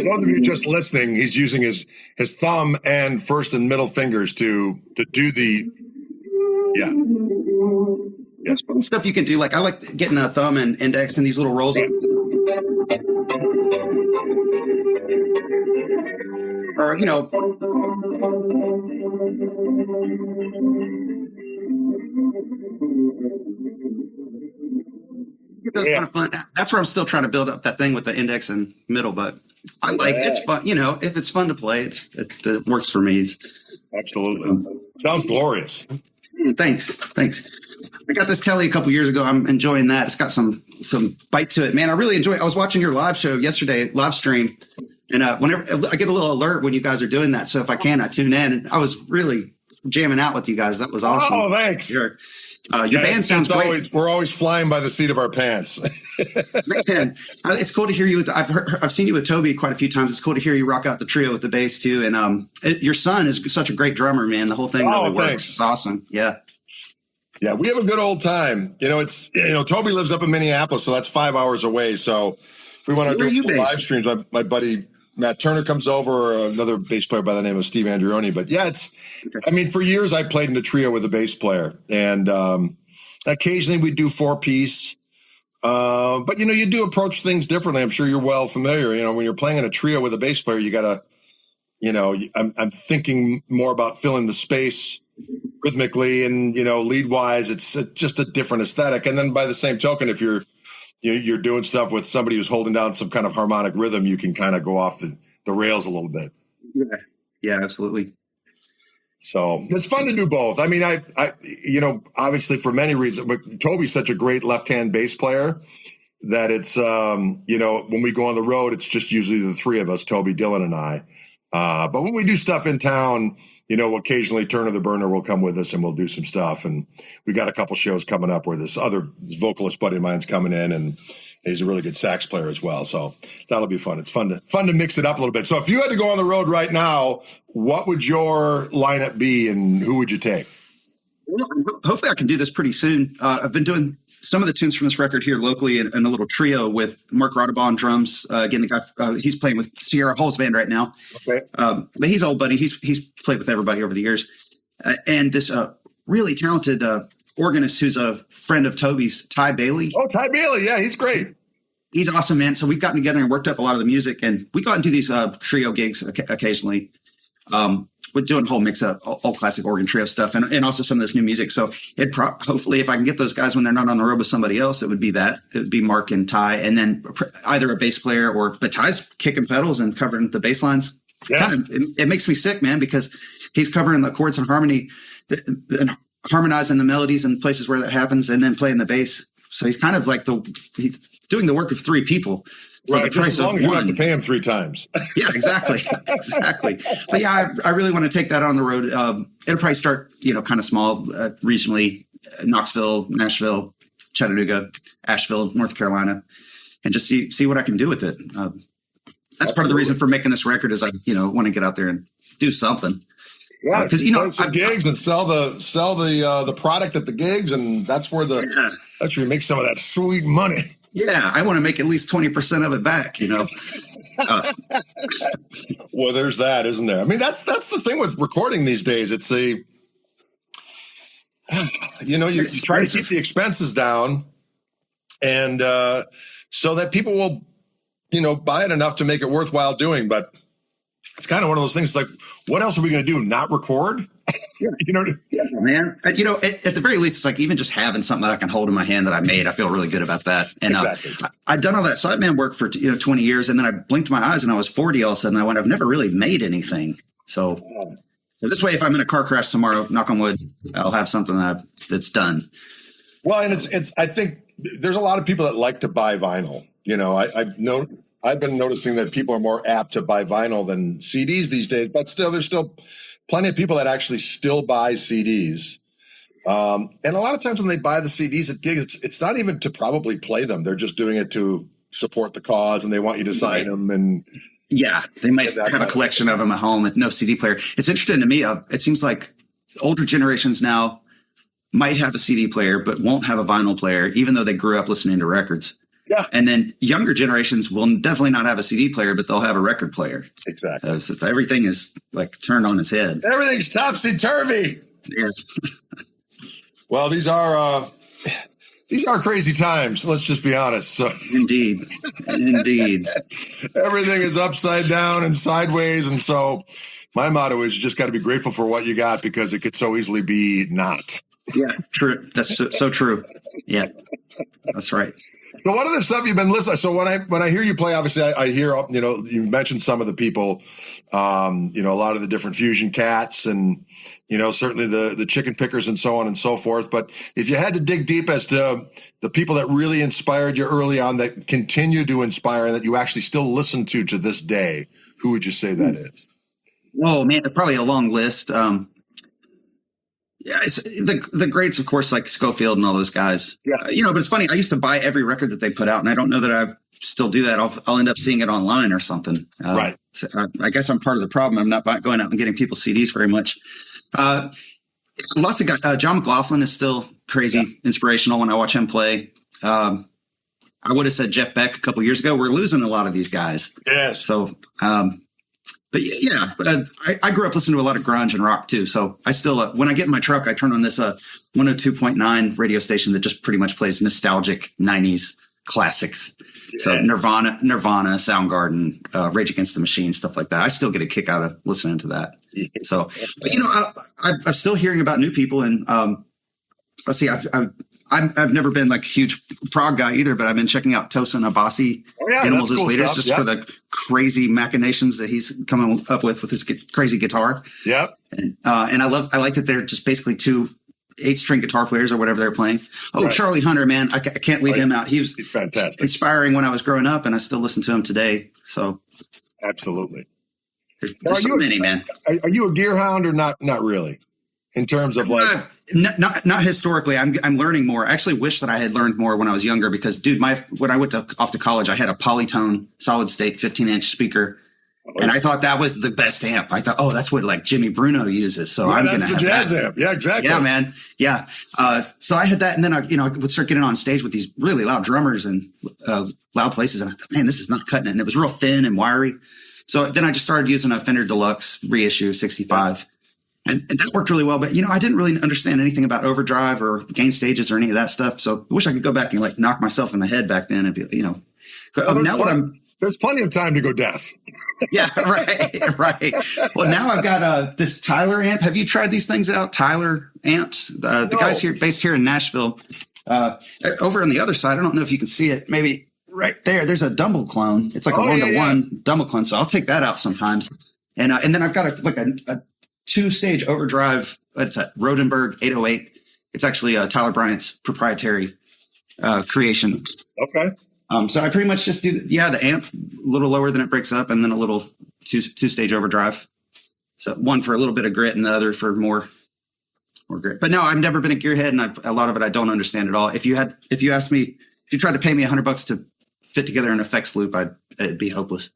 those of you just listening, he's using his thumb and first and middle fingers to do the
Stuff you can do. Like I like getting a thumb and index and these little rolls. Or, you know. That's kind of fun. That's where I'm still trying to build up that thing with the index and middle, but I like it's fun. You know, if it's fun to play, it works for me.
Absolutely. Sounds glorious.
Thanks. I got this telly a couple years ago. I'm enjoying that. It's got some bite to it, man. I really enjoy it. I was watching your live show yesterday, live stream, and whenever I get a little alert when you guys are doing that. So if I can, I tune in. And I was really jamming out with you guys. That was awesome.
Oh, thanks.
Your band sounds great.
We're always flying by the seat of our pants.
Man, it's cool to hear you. I've seen you with Toby quite a few times. It's cool to hear you rock out the trio with the bass too. And your son is such a great drummer, man. The whole thing really works.
Thanks.
It's awesome. Yeah.
Yeah, we have a good old time. You know, Toby lives up in Minneapolis, so that's 5 hours away. So if we want to do live streams, my buddy Matt Turner comes over, or another bass player by the name of Steve Andreoni. But yeah, for years I played in a trio with a bass player, and occasionally we do 4-piece. But you do approach things differently. I'm sure you're well familiar. You know, when you're playing in a trio with a bass player, you gotta, I'm thinking more about filling the space rhythmically and lead wise. It's just a different aesthetic. And then by the same token, if you're doing stuff with somebody who's holding down some kind of harmonic rhythm, you can kind of go off the rails a little bit.
Yeah, absolutely.
So it's fun to do both. I mean, I obviously for many reasons, but Toby's such a great left-hand bass player that it's, when we go on the road, it's just usually the three of us, Toby, Dylan, and I. But when we do stuff in town, occasionally Turner the Burner will come with us and we'll do some stuff. And we got a couple shows coming up where this vocalist buddy of mine's coming in, and he's a really good sax player as well. So that'll be fun. It's fun to mix it up a little bit. So if you had to go on the road right now, what would your lineup be and who would you take?
Well, hopefully I can do this pretty soon. I've been doing some of the tunes from this record here locally in a little trio with Mark Rodabaugh on drums. Again, the guy, he's playing with Sierra Hull's band right now.
Okay.
But he's old buddy. He's played with everybody over the years. And this really talented organist who's a friend of Toby's, Ty Bailey.
Oh, Ty Bailey. Yeah, he's great.
He's awesome, man. So we've gotten together and worked up a lot of the music, and we go out and do these trio gigs occasionally. We're doing a whole mix of old classic organ trio stuff and also some of this new music. So hopefully if I can get those guys when they're not on the road with somebody else, it would be Mark and Ty, and then either a bass player but Ty's kicking pedals and covering the bass lines.
Yes.
It makes me sick, man, because he's covering the chords and harmony and harmonizing the melodies in places where that happens, and then playing the bass. So he's kind of like he's doing the work of three people.
Right, just as long as you don't have to pay him 3 times.
Yeah, exactly. But yeah, I really want to take that on the road. It'll probably start, kind of small, regionally, Knoxville, Nashville, Chattanooga, Asheville, North Carolina, and just see what I can do with it. That's part of the reason for making this record is I, want to get out there and do something.
Yeah, because some gigs and sell the product at the gigs, and that's where that's where you make some of that sweet money.
Yeah, I want to make at least 20% of it back,
Well, there's that, isn't there? I mean, that's the thing with recording these days. It's you try to keep the expenses down, and so that people will, buy it enough to make it worthwhile doing. But it's kind of one of those things like, what else are we going to do? Not record? You know,
yeah, man. You know, at the very least, it's like even just having something that I can hold in my hand that I made, I feel really good about that. And
exactly.
I'd done all that sideman work for 20 years, and then I blinked my eyes and I was 40 all of a sudden. I went, I've never really made anything. So this way, if I'm in a car crash tomorrow, knock on wood, I'll have something that's done.
Well, and it's I think there's a lot of people that like to buy vinyl. You know, I've been noticing that people are more apt to buy vinyl than CDs these days, but still, there's still plenty of people that actually still buy CDs. And a lot of times when they buy the CDs at gigs, it's not even to probably play them. They're just doing it to support the cause, and they want you to sign them. And
yeah, they might have a collection of them at home with no CD player. It's interesting to me. It seems like older generations now might have a CD player, but won't have a vinyl player, even though they grew up listening to records.
Yeah.
And then younger generations will definitely not have a CD player, but they'll have a record player.
Exactly.
Everything is like turned on its head.
Everything's topsy-turvy.
Yes.
Well, these are crazy times. Let's just be honest. So
Indeed.
Everything is upside down and sideways. And so my motto is you just got to be grateful for what you got, because it could so easily be not.
Yeah, true. That's so true. Yeah, that's right.
So what other stuff you've been listening? So when I hear you play, obviously I hear, you know, you mentioned some of the people, you know, a lot of the different fusion cats and, you know, certainly the chicken pickers and so on and so forth. But if you had to dig deep as to the people that really inspired you early on, that continue to inspire, and that you actually still listen to this day, who would you say that is?
Oh man, probably a long list. Yeah, it's the greats, of course, like Schofield and all those guys.
Yeah.
You know, but it's funny. I used to buy every record that they put out, and I don't know that I still do that. I'll end up seeing it online or something.
Right.
So I guess I'm part of the problem. I'm not going out and getting people CDs very much. Lots of guys. John McLaughlin is still crazy inspirational when I watch him play. I would have said Jeff Beck a couple years ago. We're losing a lot of these guys.
Yes.
So, but yeah, I grew up listening to a lot of grunge and rock too. So I still, when I get in my truck, I turn on this 102.9 radio station that just pretty much plays nostalgic 90s classics. Yes. So Nirvana, Soundgarden, Rage Against the Machine, stuff like that. I still get a kick out of listening to that. So, but, you know, I'm still hearing about new people, and let's see, I've never been like a huge prog guy either, but I've been checking out Tosin Abasi, Animals as Leaders, stuff. Just for the crazy machinations that he's coming up with his crazy guitar.
Yep.
And I like that they're just basically two 8-string guitar players or whatever they're playing. Oh, right. Charlie Hunter, man, I can't leave him out. He's
fantastic,
inspiring when I was growing up, and I still listen to him today. So
absolutely.
There's so many, man.
Are you a gear hound or not? Not really. In terms of like,
not historically, I'm learning more. I actually wish that I had learned more when I was younger, because, dude, when I went off to college, I had a Polytone solid state 15-inch speaker, and I thought that was the best amp. I thought, that's what like Jimmy Bruno uses. So I'm going to have
jazz
that.
Amp. Yeah, exactly.
Yeah, man. Yeah. So I had that, and then I would start getting on stage with these really loud drummers and loud places, and I thought, man, this is not cutting it. And it was real thin and wiry. So then I just started using a Fender Deluxe reissue 65. And that worked really well. But, I didn't really understand anything about overdrive or gain stages or any of that stuff. So I wish I could go back and like knock myself in the head back then and be,
there's plenty of time to go deaf.
Yeah, right. Well, now I've got this Tyler amp. Have you tried these things out? Tyler amps. The guys here based here in Nashville. Over on the other side, I don't know if you can see it. Maybe right there. There's a Dumble clone. It's like a 1-to-1 Dumble clone. So I'll take that out sometimes. And then I've got a 2-stage overdrive. It's a Rodenberg 808. It's actually Tyler Bryant's proprietary creation.
Okay.
So I pretty much just do the amp a little lower than it breaks up, and then a little two-stage overdrive. So one for a little bit of grit, and the other for more grit. But no, I've never been a gearhead, and a lot of it I don't understand at all. If you asked me, if you tried to pay me $100 to fit together an effects loop, it'd be hopeless.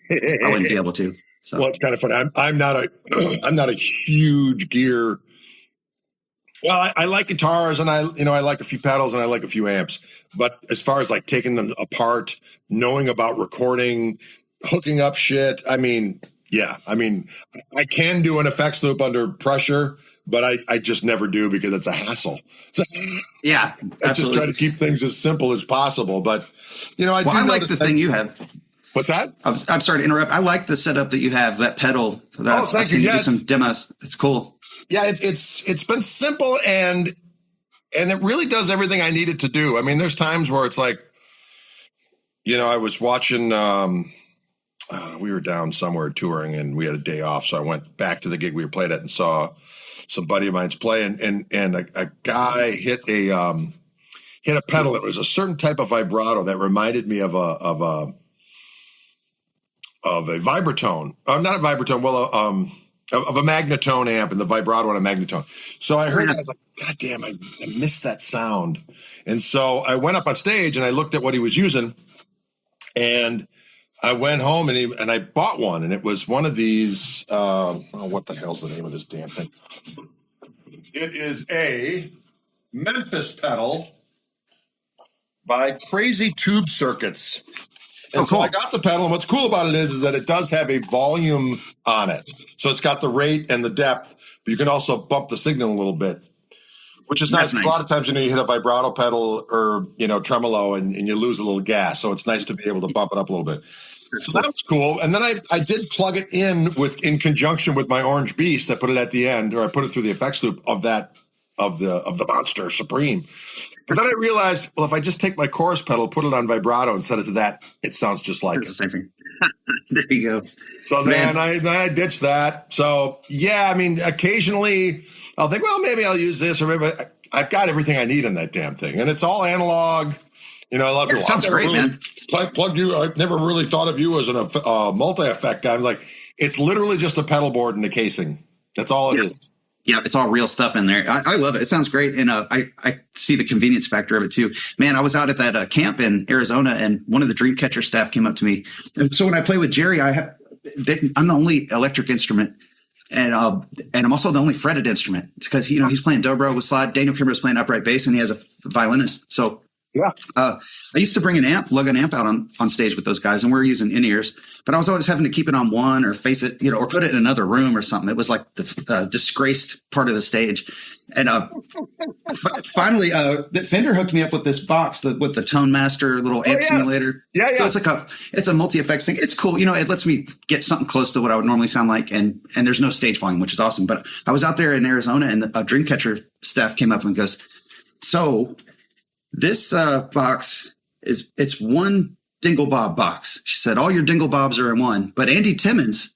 I wouldn't be able to. So.
Well, it's kind of funny. I'm not a huge gear. Well, I like guitars, and I like a few pedals, and I like a few amps. But as far as like taking them apart, knowing about recording, hooking up shit, I can do an effects loop under pressure, but I just never do because it's a hassle. So,
yeah,
I just try to keep things as simple as possible. But I like
the thing you have.
What's that?
I'm sorry to interrupt. I like the setup that you have, that pedal. That
Thank you.
do some demos. It's cool.
Yeah, it's been simple and it really does everything I need it to do. I mean, there's times where it's like, I was watching. We were down somewhere touring, and we had a day off, so I went back to the gig we were played at and saw some buddy of mine's play, and a guy hit a pedal. It was a certain type of vibrato that reminded me of a vibratone. Not a vibratone. Well, of a magnetone amp, and the vibrato on a magnetone. So I heard that. I was like, God damn, I missed that sound. And so I went up on stage and I looked at what he was using, and I went home and I bought one, and it was one of these. What the hell's the name of this damn thing? It is a Memphis pedal by Crazy Tube Circuits. And so I got the pedal, and what's cool about it is that it does have a volume on it. So it's got the rate and the depth, but you can also bump the signal a little bit, which is nice. A lot of times, you hit a vibrato pedal or, tremolo and you lose a little gas. So it's nice to be able to bump it up a little bit. So that was cool. And then I did plug it in conjunction with my Orange Beast. I put it at the end, or I put it through the effects loop of the Monster Supreme. But then I realized, well, if I just take my chorus pedal, put it on vibrato, and set it to that, it sounds just like
it's the same thing. There you go.
So then I ditched that. So yeah, I mean, occasionally I'll think, well, maybe I'll use this, or maybe I've got everything I need in that damn thing, and it's all analog. I love it.
Sounds great, man.
Plugged you. I've never really thought of you as a multi-effect guy. I'm like, it's literally just a pedal board and a casing. That's all it is.
Yeah, it's all real stuff in there. I love it. It sounds great. And I see the convenience factor of it too. Man, I was out at that camp in Arizona, and one of the Dreamcatcher staff came up to me. And so when I play with Jerry, I'm the only electric instrument. And I'm also the only fretted instrument. It's because, he's playing dobro with slide. Daniel Kimmer's playing upright bass, and he has a violinist. So
yeah.
I used to bring lug an amp out on stage with those guys, and we were using in-ears, but I was always having to keep it on one or face it, or put it in another room or something. It was like the disgraced part of the stage. And finally, Fender hooked me up with this box with the Tone Master little amp simulator.
Yeah, yeah.
So it's a multi-effects thing. It's cool. It lets me get something close to what I would normally sound like, and there's no stage volume, which is awesome. But I was out there in Arizona, and the Dreamcatcher staff came up and goes, so this box it's one Dingle Bob box. She said, all your Dingle Bobs are in one, but Andy Timmons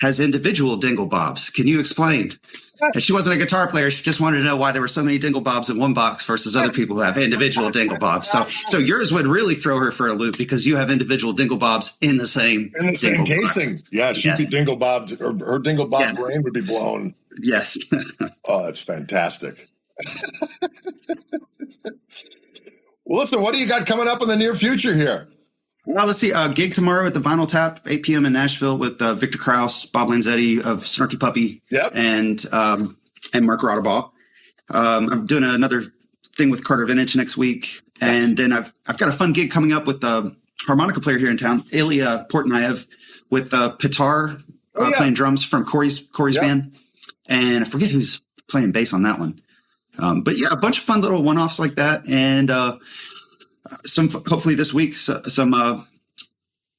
has individual Dingle Bobs. Can you explain? And she wasn't a guitar player. She just wanted to know why there were so many Dingle Bobs in one box versus other people who have individual Dingle Bobs. So yours would really throw her for a loop because you have individual Dingle Bobs in the same
casing.
Box.
Yeah, she'd be Dingle Bobbed, or her Dingle Bob brain would be blown.
Yes.
Oh, that's fantastic. Well, listen, what do you got coming up in the near future here?
Well, let's see. Gig tomorrow at the Vinyl Tap, 8 p.m. in Nashville with Victor Krause, Bob Lanzetti of Snarky Puppy, and Mark Rodabaugh. I'm doing another thing with Carter Vintage next week, and then I've got a fun gig coming up with the harmonica player here in town, Ilya Portnayev, with Pitar playing drums from Corey's band, and I forget who's playing bass on that one. But yeah, a bunch of fun little one-offs like that, and hopefully this week, some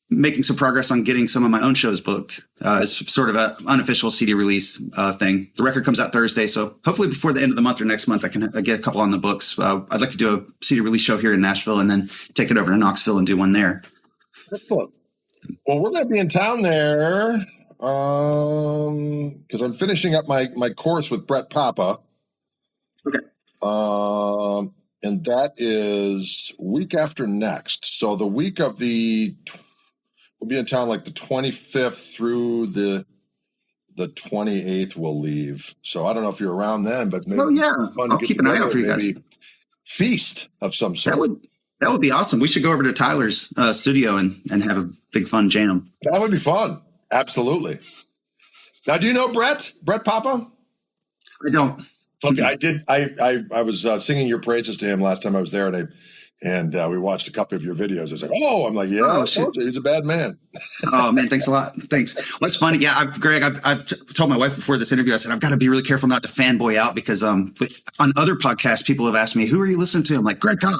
making some progress on getting some of my own shows booked. It's sort of an unofficial CD release thing. The record comes out Thursday, so hopefully before the end of the month or next month, I can get a couple on the books. I'd like to do a CD release show here in Nashville and then take it over to Knoxville and do one there.
Excellent. Well, we're going to be in town there because I'm finishing up my course with Brett Papa.
Okay.
And that is week after next. So the week of we'll be in town like the 25th through the 28th we'll leave. So I don't know if you're around then, but maybe
I'll keep an eye out for you guys.
Feast of some sort.
That would be awesome. We should go over to Tyler's studio and have a big fun jam.
That would be fun. Absolutely. Now, do you know Brett Papa?
I don't.
Okay, I did. I was singing your praises to him last time I was there, and we watched a couple of your videos. I was like, I'm like, I told you, he's a bad man.
Oh man, thanks a lot. Thanks. Well, it's funny. Yeah, Greg, I've told my wife before this interview. I said I've got to be really careful not to fanboy out because on other podcasts, people have asked me, "Who are you listening to?" I'm like, Greg Koch.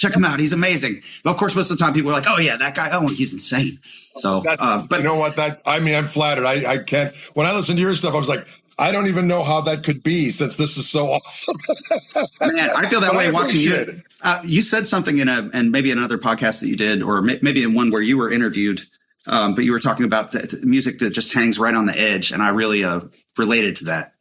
check him out. He's amazing. But of course, most of the time people are like, oh yeah, that guy. Oh, he's insane. So,
but you know what? I'm flattered. I can't. When I listen to your stuff, I was like, I don't even know how that could be, since this is so awesome.
Man, I feel that way watching you. You said something and maybe another podcast that you did, or maybe in one where you were interviewed, but you were talking about the music that just hangs right on the edge, and I really related to that.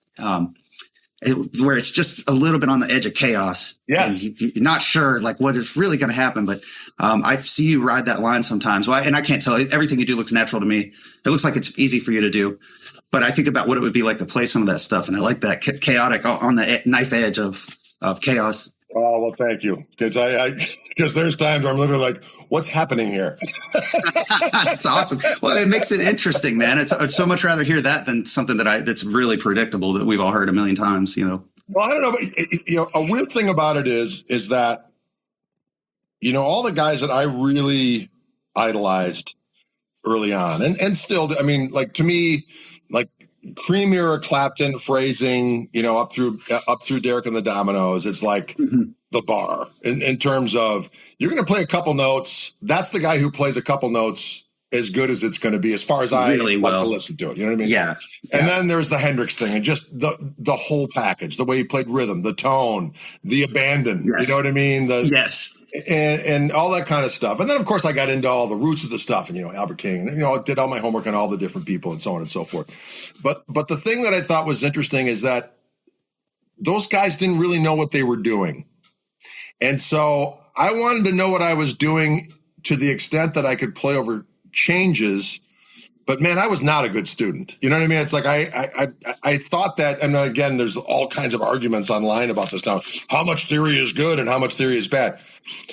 Where it's just a little bit on the edge of chaos.
Yes.
You're not sure like what is really going to happen, but I see you ride that line sometimes. Well, and I can't tell, everything you do looks natural to me. It looks like it's easy for you to do, but I think about what it would be like to play some of that stuff. And I like that chaotic on the knife edge of chaos.
Oh, well, thank you. Because there's times where I'm literally like, what's happening here?
That's awesome. Well, it makes it interesting, man. I'd so much rather hear that than something that's really predictable that we've all heard a million times, you know?
Well, I don't know, but a weird thing about it is that, all the guys that I really idolized early on and still, I mean, like, to me, like, Cream era Clapton phrasing, up through Derek and the Dominoes, it's like the bar in terms of, you're going to play a couple notes. That's the guy who plays a couple notes as good as it's going to be, as far as I
really
like to listen to it. You know what I mean?
Yeah.
And then there's the Hendrix thing, and just the whole package, the way he played rhythm, the tone, the abandon.
Yes.
You know what I mean?
Yes.
And all that kind of stuff. And then, of course, I got into all the roots of the stuff, and, Albert King, and, I did all my homework on all the different people and so on and so forth. But the thing that I thought was interesting is that those guys didn't really know what they were doing. And so I wanted to know what I was doing to the extent that I could play over changes. But man, I was not a good student. You know what I mean? It's like I thought that, and again, there's all kinds of arguments online about this now. How much theory is good and how much theory is bad?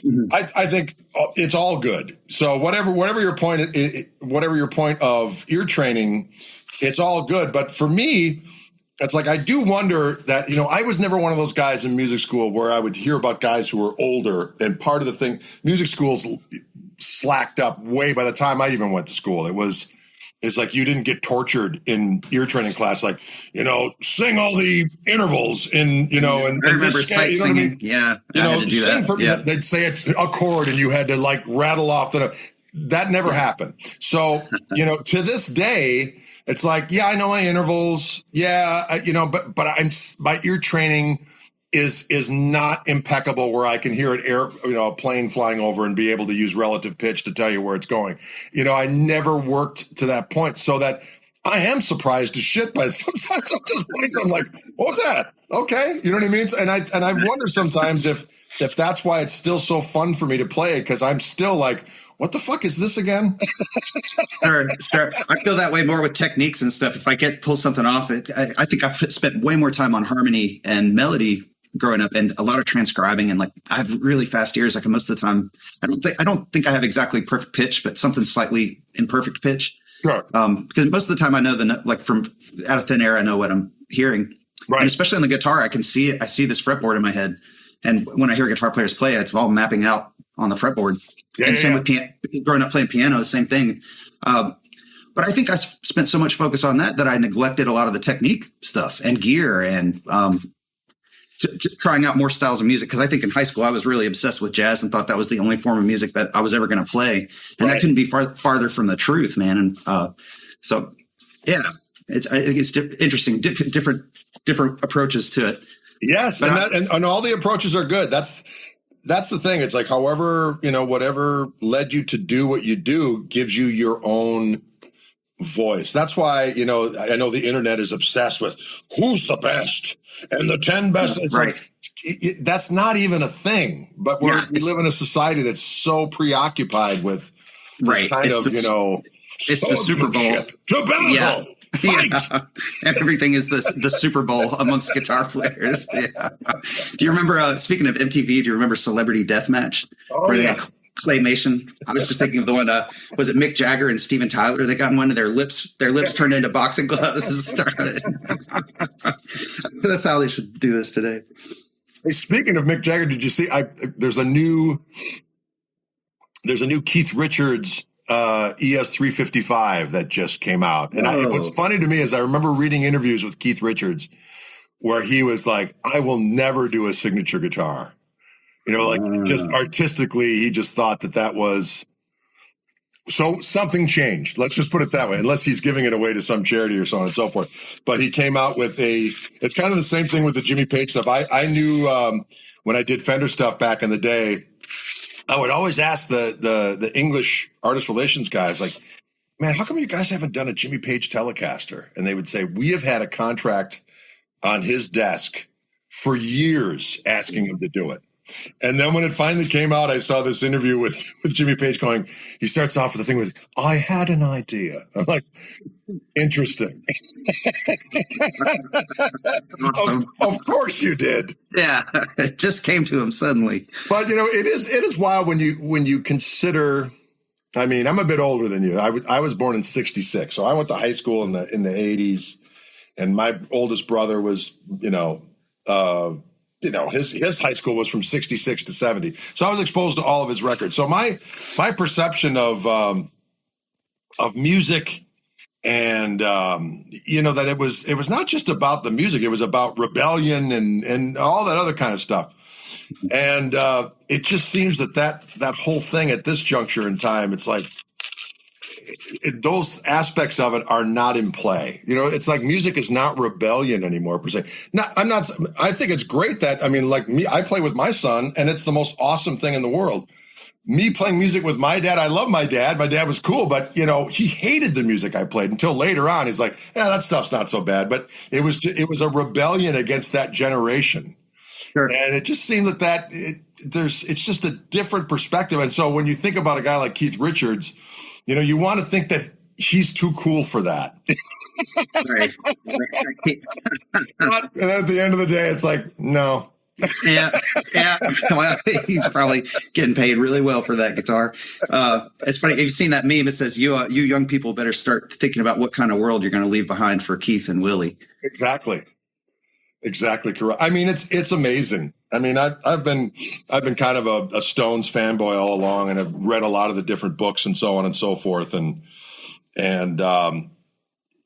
Mm-hmm. I think it's all good. So whatever your point of ear training, it's all good. But for me, it's like, I do wonder that, I was never one of those guys in music school where I would hear about guys who were older. And part of the thing, music schools slacked up way by the time I even went to school. It's like you didn't get tortured in ear training class, like, sing all the intervals in, and
I remember sight singing. I mean? Yeah. I had to do that.
They'd say a chord and you had to like rattle off that never happened. So, to this day, it's like, yeah, I know my intervals. Yeah. But my ear training is not impeccable where I can hear a plane flying over and be able to use relative pitch to tell you where it's going. I never worked to that point, so that I am surprised as shit by sometimes I'll just play something like, what was that? Okay. You know what I mean? And I wonder sometimes if that's why it's still so fun for me to play it, because I'm still like, what the fuck is this again?
Sure. I feel that way more with techniques and stuff. If I pull something off, I think I've spent way more time on harmony and melody growing up, and a lot of transcribing, and like I have really fast ears. Like most of the time, I don't think I have exactly perfect pitch, but something slightly imperfect pitch.
Sure.
Because most of the time I know like from out of thin air, I know what I'm hearing. Right. And especially on the guitar, I can see it. I see this fretboard in my head, and when I hear guitar players play, it's all mapping out on the fretboard. Yeah, and same with growing up playing piano, same thing. But I think I spent so much focus on that I neglected a lot of the technique stuff and gear and trying out more styles of music. Because I think in high school I was really obsessed with jazz and thought that was the only form of music that I was ever going to play, and that couldn't be farther from the truth, man. And so, yeah, I think it's interesting, different approaches to it.
Yes, and all the approaches are good. That's the thing. It's like, however, whatever led you to do what you do gives you your own voice. That's why, I know the internet is obsessed with who's the best and the 10 best. It's right. Like, that's not even a thing, but we live in a society that's so preoccupied with this kind of,
it's the Super Bowl.
To battle. Yeah.
Yeah. Everything is the Super Bowl amongst guitar players. Yeah. Do you remember, speaking of MTV, do you remember Celebrity Deathmatch? Where they had claymation? I was just thinking of the one, was it Mick Jagger and Steven Tyler? They got one of their lips turned into boxing gloves and started. That's how they should do this today.
Hey, speaking of Mick Jagger, did you see, there's a new Keith Richards ES355 that just came out. And what's funny to me is I remember reading interviews with Keith Richards where he was like, I will never do a signature guitar. Like just artistically, he just thought that was. So something changed. Let's just put it that way, unless he's giving it away to some charity or so on and so forth. But he came out with it's kind of the same thing with the Jimmy Page stuff. I knew when I did Fender stuff back in the day, I would always ask the English artist relations guys, like, man, how come you guys haven't done a Jimmy Page Telecaster? And they would say, we have had a contract on his desk for years asking him to do it. And then when it finally came out, I saw this interview with Jimmy Page going, he starts off with the thing with, I had an idea. I'm like, interesting.
Awesome.
Of course you did.
Yeah, it just came to him suddenly.
But, it is wild when you consider, I mean, I'm a bit older than you. I was born in 66. So I went to high school in the 80s. And my oldest brother was, his high school was from 66 to 70. So I was exposed to all of his records. So my perception of music and, that it was not just about the music, it was about rebellion and all that other kind of stuff. And it just seems that whole thing at this juncture in time, it's like, those aspects of it are not in play. It's like music is not rebellion anymore per se. I think it's great that, like me, I play with my son and it's the most awesome thing in the world. Me playing music with my dad. I love my dad. My dad was cool, but he hated the music I played until later on. He's like, yeah, that stuff's not so bad. But it was a rebellion against that generation. Sure. And it just seemed it's just a different perspective. And so when you think about a guy like Keith Richards, you want to think that he's too cool for that.
Right.
And then at the end of the day, it's like, no.
Yeah. Well, he's probably getting paid really well for that guitar. It's funny. You've seen that meme. It says, you young people better start thinking about what kind of world you're going to leave behind for Keith and Willie.
Exactly correct. I mean, it's amazing. I mean, I've been kind of a Stones fanboy all along, and I've read a lot of the different books and so on and so forth. And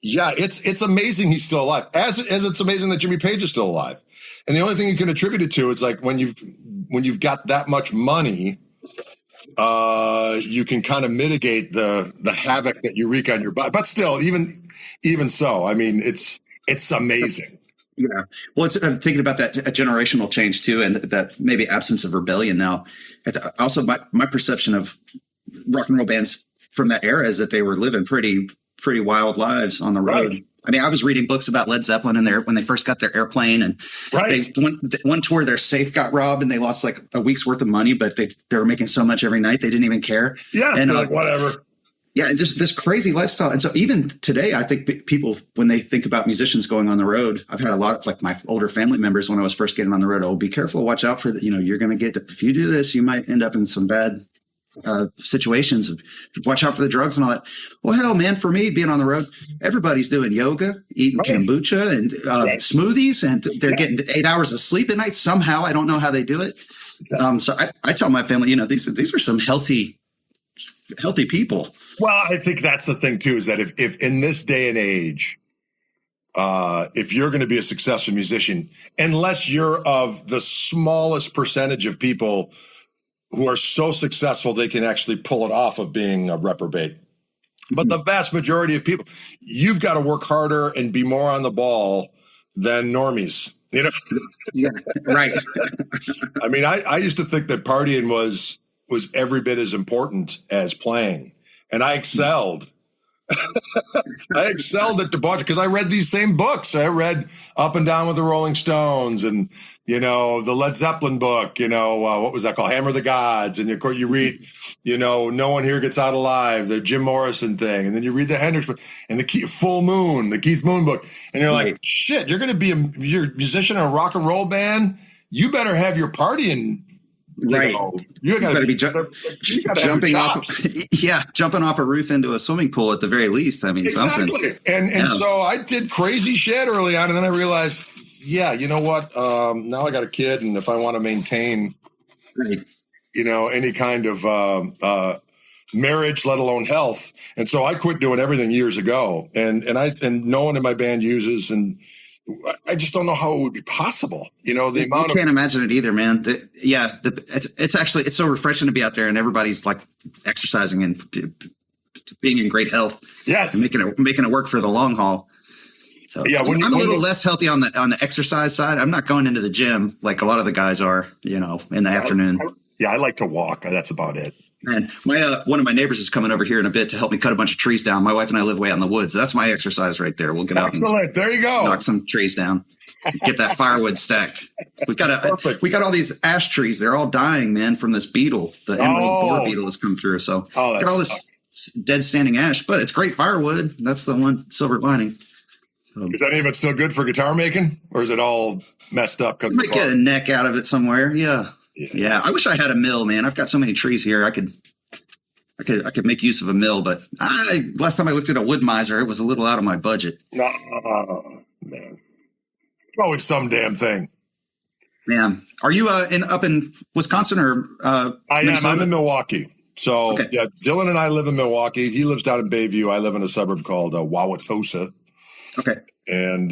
it's amazing he's still alive. As it's amazing that Jimmy Page is still alive. And the only thing you can attribute it to is like when you've got that much money, you can kind of mitigate the havoc that you wreak on your body. But still, even so, I mean, it's amazing.
Yeah. Well, I'm thinking about that generational change too, and that maybe absence of rebellion now. Also, my perception of rock and roll bands from that era is that they were living pretty wild lives on the road. Right. I mean, I was reading books about Led Zeppelin when they first got their airplane, and one tour their safe got robbed and they lost like a week's worth of money, but they were making so much every night they didn't even care.
Yeah,
and
like whatever.
Yeah, and just this crazy lifestyle. And so even today, I think people, when they think about musicians going on the road, I've had a lot of like my older family members when I was first getting on the road. Oh, be careful, watch out for that. You're going to if you do this, you might end up in some bad situations. Watch out for the drugs and all that. Well, hell, man, for me being on the road, everybody's doing yoga, eating kombucha and smoothies, and they're getting 8 hours of sleep at night. Somehow, I don't know how they do it. So I tell my family, these are some healthy people.
Well, I think that's the thing too, is that if in this day and age, if you're going to be a successful musician, unless you're of the smallest percentage of people who are so successful they can actually pull it off of being a reprobate. But the vast majority of people, you've got to work harder and be more on the ball than normies.
Yeah, right.
I mean, I used to think that partying was every bit as important as playing. And I excelled. I excelled at debauchery because I read these same books. I read Up and Down with the Rolling Stones and, the Led Zeppelin book, what was that called? Hammer of the Gods. And of course you read, No One Here Gets Out Alive, the Jim Morrison thing. And then you read the Hendrix book and the Keith Moon book. And you're like, shit, you're going to be you're a musician in a rock and roll band. You better have your partying.
Right.
You
gotta be jumping off. Jumping off a roof into a swimming pool at the very least. I mean,
exactly. Something. And so I did crazy shit early on, and then I realized, you know what? Now I got a kid, and if I want to maintain, any kind of marriage, let alone health, and so I quit doing everything years ago. And no one in my band uses, and I just don't know how it would be possible. The amount
I can't imagine it either, man. It's so refreshing to be out there and everybody's like exercising and being in great health.
Yes,
and making it work for the long haul. So
yeah,
I'm a little less healthy on the exercise side. I'm not going into the gym like a lot of the guys are, in the afternoon.
I like to walk. That's about it.
Man, one of my neighbors is coming over here in a bit to help me cut a bunch of trees down. My wife and I live way out in the woods. That's my exercise right there. We'll get out.
Excellent. There you go.
Knock some trees down. Get that firewood stacked. We got all these ash trees. They're all dying, man, from this beetle. The emerald borer beetle has come through. So got all this dead standing ash, but it's great firewood. That's the one silver lining. So,
is any of it still good for guitar making, or is it all messed up?
You might get a neck out of it somewhere. Yeah. I wish I had a mill, man. I've got so many trees here. I could make use of a mill, but last time I looked at a wood miser, it was a little out of my budget.
No, man. It's always some damn thing.
Man, are you up in Wisconsin or?
I
Minnesota?
am. I'm in Milwaukee. So
okay.
Yeah, Dylan and I live in Milwaukee. He lives down in Bayview. I live in a suburb called Wauwatosa.
Okay.
And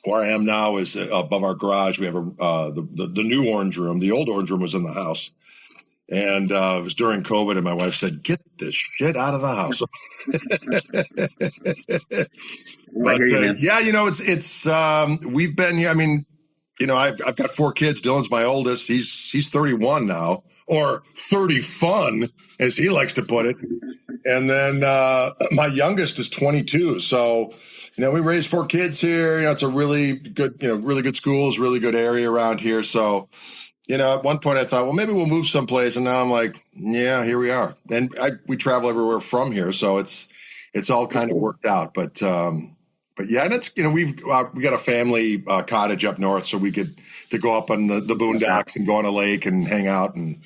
where I am now is above our garage. We have the new orange room. The old orange room was in the house. And it was during COVID, and my wife said, "Get this shit out of the house." But we've been. I mean, I've got 4 kids. Dylan's my oldest. He's 31 now, or 30 fun, as he likes to put it. And then my youngest is 22. So, we raised 4 kids here. It's a really good schools, really good area around here. So, at one point I thought, well, maybe we'll move someplace. And now I'm like, yeah, here we are. And we travel everywhere from here. So it's all kind of worked out. But yeah, and it's, we got a family cottage up north, so we get to go up on the boondocks and go on a lake and hang out, and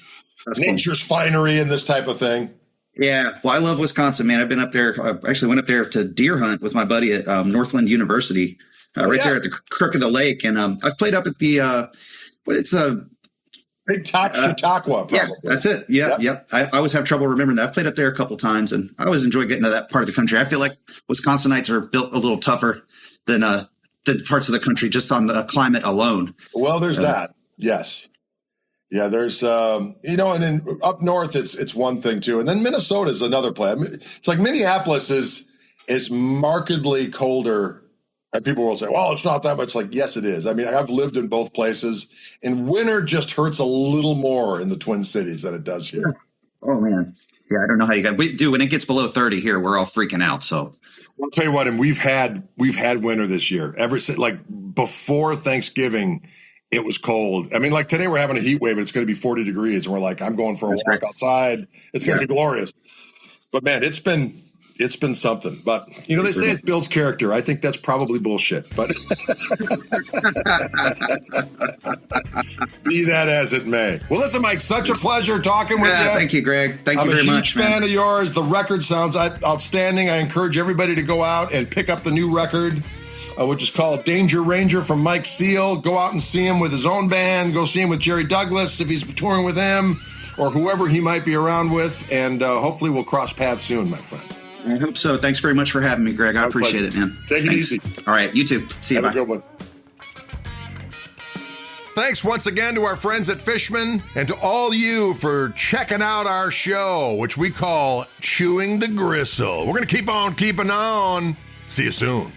nature's finery and this type of thing.
Yeah. Well, I love Wisconsin, man. I've been up there. I actually went up there to deer hunt with my buddy at Northland University, there at the crook of the lake. And I've played up at the,
Big Chautauqua.
Yeah, that's it. Yeah. Yep. I always have trouble remembering that. I've played up there a couple times, and I always enjoy getting to that part of the country. I feel like Wisconsinites are built a little tougher than the parts of the country just on the climate alone.
Well, there's that. Yes. Yeah, there's, and then up north, it's one thing too. And then Minnesota is another place. I mean, it's like Minneapolis is markedly colder. And people will say, well, it's not that much. Like, yes, it is. I mean, I've lived in both places, and winter just hurts a little more in the Twin Cities than it does here.
Oh, man. Yeah, I don't know how you we do. When it gets below 30 here, we're all freaking out. So
I'll tell you what, and we've had winter this year. Ever since, like, before Thanksgiving, it was cold. I mean, like today we're having a heat wave, and it's going to be 40 degrees, and we're like, I'm going for a walk outside. It's going to be glorious. But man, it's been something. But they say it builds character. I think that's probably bullshit. But be that as it may. Well, listen, Mike, such a pleasure talking with you.
Thank you, Greg. Thank you very much.
I'm a huge fan of yours. The record sounds outstanding. I encourage everybody to go out and pick up the new record, which is called Danger Ranger from Mike Seal. Go out and see him with his own band. Go see him with Jerry Douglas if he's touring with him, or whoever he might be around with. And hopefully we'll cross paths soon, my friend.
I hope so. Thanks very much for having me, Greg. I appreciate it, man.
Take it easy.
All right. You too. See you.
Have
Bye.
a good one. Thanks once again to our friends at Fishman, and to all you for checking out our show, which we call Chewing the Gristle. We're going to keep on keeping on. See you soon.